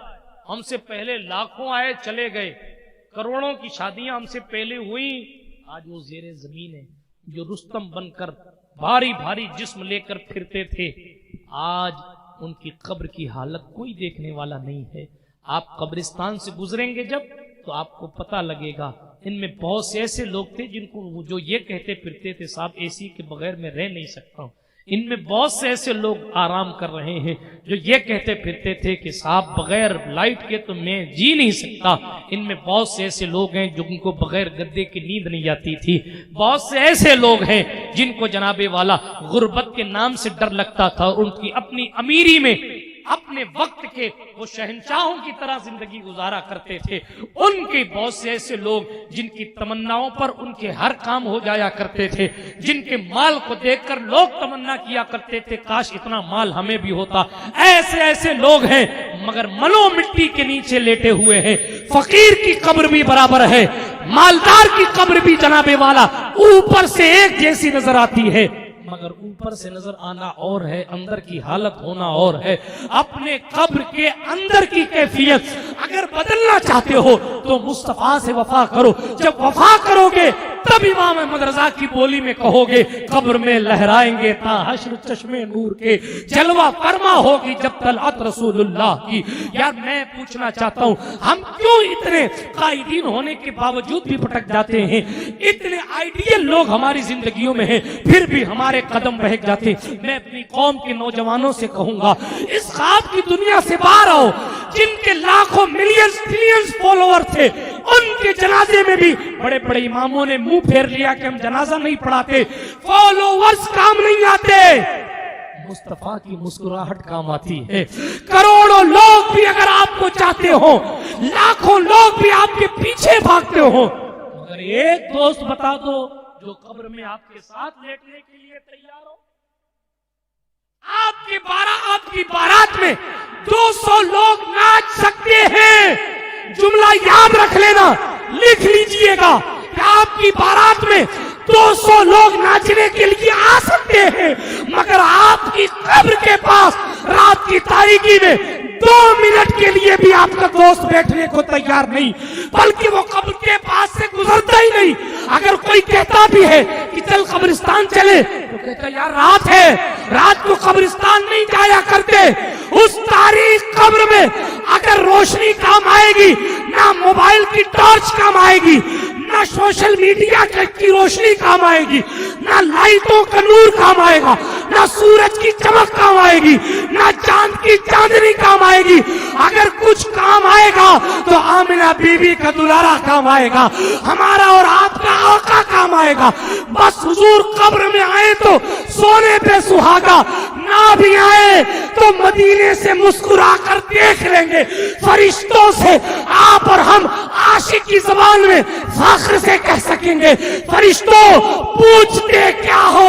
ہم سے پہلے لاکھوں آئے چلے گئے, کروڑوں کی شادیاں ہم سے پہلے ہوئیں, آج وہ زیر زمین ہے. جو رستم بن کر بھاری بھاری جسم لے کر پھرتے تھے, آج ان کی قبر کی حالت کوئی دیکھنے والا نہیں ہے. آپ قبرستان سے گزریں گے جب تو آپ کو پتہ لگے گا ان میں بہت سے ایسے لوگ تھے جن کو جو یہ کہتے پھرتے تھے صاحب اے سی کے بغیر میں رہ نہیں سکتا ہوں. ان میں بہت سے ایسے لوگ آرام کر رہے ہیں جو یہ کہتے پھرتے تھے کہ صاحب بغیر لائٹ کے تو میں جی نہیں سکتا. ان میں بہت سے ایسے لوگ ہیں جن کو بغیر گدے کی نیند نہیں آتی تھی. بہت سے ایسے لوگ ہیں جن کو جناب والا غربت کے نام سے ڈر لگتا تھا, اور ان کی اپنی امیری میں اپنے وقت کے وہ شہنشاہوں کی طرح زندگی گزارا کرتے تھے. ان کے بہت سے ایسے لوگ جن کی تمناؤں پر ان کے ہر کام ہو جایا کرتے تھے, جن کے مال کو دیکھ کر لوگ تمنا کیا کرتے تھے کاش اتنا مال ہمیں بھی ہوتا. ایسے ایسے لوگ ہیں مگر ملو مٹی کے نیچے لیٹے ہوئے ہیں. فقیر کی قبر بھی برابر ہے, مالدار کی قبر بھی جناب والا اوپر سے ایک جیسی نظر آتی ہے, مگر اوپر سے نظر آنا اور ہے, اندر کی حالت ہونا اور ہے. اپنے قبر کے اندر کی کیفیت اگر بدلنا چاہتے ہو تو مصطفیٰ سے وفا کرو. جب وفا کرو گے تب امام احمد رضا کی بولی میں کہو گے قبر میں لہرائیں گے تا حشر چشمے نور کے, جلوہ فرما ہوگی جب طلعت رسول اللہ کی. یار میں پوچھنا چاہتا ہوں ہم کیوں اتنے قائدین ہونے کے باوجود بھی بھٹک جاتے ہیں؟ اتنے آئیڈیل لوگ ہماری زندگیوں میں ہیں پھر بھی ہمارے قدم بہک جاتے. میں اپنی قوم کے نوجوانوں سے کہوں گا اس خواب کی دنیا سے باہر آؤ. جن کے لاکھوں ملینز ٹریلینز فالوور تھے ان کے جنازے میں بھی بڑے بڑے اماموں نے منہ پھیر لیا کہ ہم جنازہ نہیں پڑھاتے. فالوورز کام نہیں آتے, مصطفیٰ کی مسکراہٹ کام آتی ہے. کروڑوں لوگ بھی اگر آپ کو چاہتے ہو, لاکھوں لوگ بھی آپ کے پیچھے بھاگتے ہو, مگر ایک دوست بتا دو جو قبر میں آپ کے ساتھ لیٹنے کے لیے تیار ہو. آپ کی بارات میں 200 لوگ ناچ سکتے ہیں. جملہ یاد رکھ لینا, لکھ لیجئے گا کہ آپ کی بارات میں 200 لوگ ناچنے کے لیے آ سکتے ہیں, مگر آپ کی قبر کے پاس رات کی تاریکی میں 2 منٹ کے لیے بھی آپ کا دوست بیٹھنے کو تیار نہیں, بلکہ وہ قبر کے پاس سے گزرتا ہی نہیں. اگر کوئی کہتا بھی ہے کہ چل قبرستان چلے تو کہتا یار رات ہے, رات کو قبرستان نہیں جایا کرتے. اس تاریخ قبر میں اگر روشنی کام آئے گی, نہ موبائل کی ٹارچ کام آئے گی, نہ سوشل میڈیا کی روشنی کام آئے گی, نہ لائٹوں کا نور کام آئے گا, نہ سورج کی چمک کام آئے گی, نہ چاند کی چاندنی کام آئے گی. اگر کچھ کام آئے گا تو آمنہ بی بی کا دلارا کام آئے گا, ہمارا اور آپ کا آقا کام آئے گا. بس حضور قبر میں آئے تو سونے پہ سہاگا, نہ بھی آئے تو مدینے سے مسکرا کر دیکھ لیں گے. فرشتوں سے آپ اور ہم عاشق کی زبان میں فخر سے کہہ سکیں گے فرشتوں پوچھتے کیا ہو,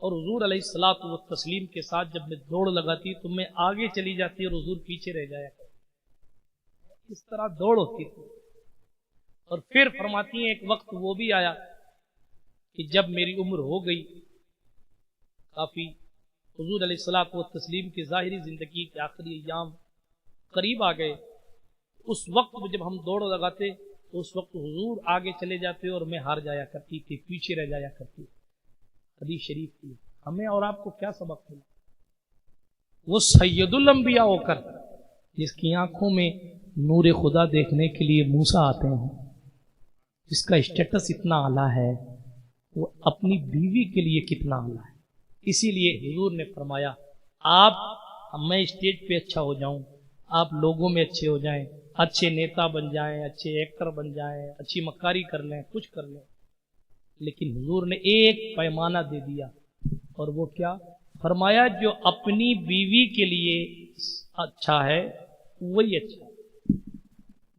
اور حضور علیہ الصلوۃ والتسلیم کے ساتھ جب میں دوڑ لگاتی تو میں آگے چلی جاتی اور حضور پیچھے رہ جایا کرتے، اس طرح دوڑ ہوتی تھی۔ اور پھر فرماتی ہیں ایک وقت وہ بھی آیا کہ جب میری عمر ہو گئی کافی، حضور علیہ الصلوۃ والتسلیم کی ظاہری زندگی کے آخری ایام قریب آ گئے، اس وقت جب ہم دوڑ لگاتے تو اس وقت حضور آگے چلے جاتے اور میں ہار جایا کرتی تھی، پیچھے رہ جایا کرتی۔ حدیث شریف کی ہمیں اور آپ کو کیا سبق ملا؟ وہ سید الانبیاء ہو کر جس کی آنکھوں میں نور خدا دیکھنے کے لیے موسیٰ آتے ہیں، جس کا اسٹیٹس اتنا اعلیٰ ہے، وہ اپنی بیوی کے لیے کتنا اعلیٰ ہے۔ اسی لیے حضور نے فرمایا آپ، میں اسٹیج پہ اچھا ہو جاؤں، آپ لوگوں میں اچھے ہو جائیں، اچھے نیتا بن جائیں، اچھے ایکٹر بن جائیں، اچھی مکاری کر لیں، کچھ کر لیں، لیکن حضور نے ایک پیمانہ دے دیا، اور وہ کیا؟ فرمایا جو اپنی بیوی کے لیے اچھا ہے وہی اچھا ہے۔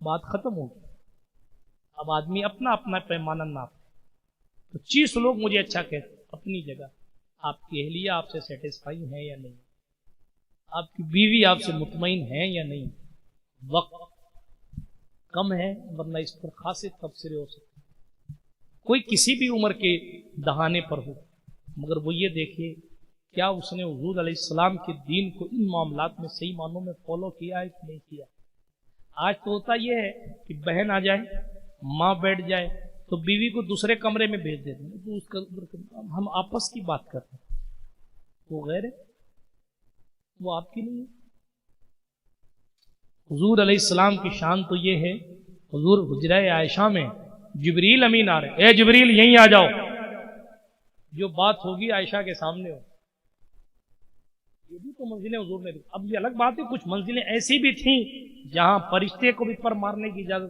بات ختم ہو گئی۔ اب آدمی اپنا اپنا پیمانہ ناپے۔ 25 لوگ مجھے اچھا کہتے اپنی جگہ، آپ کی اہلیہ آپ سے سیٹسفائی ہے یا نہیں، آپ کی بیوی آپ سے مطمئن ہے یا نہیں۔ وقت کم ہے ورنہ اس پر خاصے تبصرے ہو سکتے، کوئی کسی بھی عمر کے دہانے پر ہو، مگر وہ یہ دیکھے کیا اس نے حضور علیہ السلام کے دین کو ان معاملات میں صحیح معنوں میں فالو کیا ہے کہ نہیں کیا۔ آج تو ہوتا یہ ہے کہ بہن آ جائے، ماں بیٹھ جائے تو بیوی کو دوسرے کمرے میں بھیج دیتے ہیں، تو اس کا ہم آپس کی بات کرتے ہیں، وہ غیر ہے، وہ آپ کی نہیں ہے۔ حضور علیہ السلام کی شان تو یہ ہے، حضور حجرہ عائشہ میں جبریل امین آ رہے، اے جبریل یہیں آ جاؤ، جو بات ہوگی عائشہ کے سامنے ہو۔ یہ بھی تو منزلیں حضور نے دی۔ اب یہ الگ بات ہے کچھ منزلیں ایسی بھی تھیں جہاں فرشتے کو بھی پر مارنے کی اجازت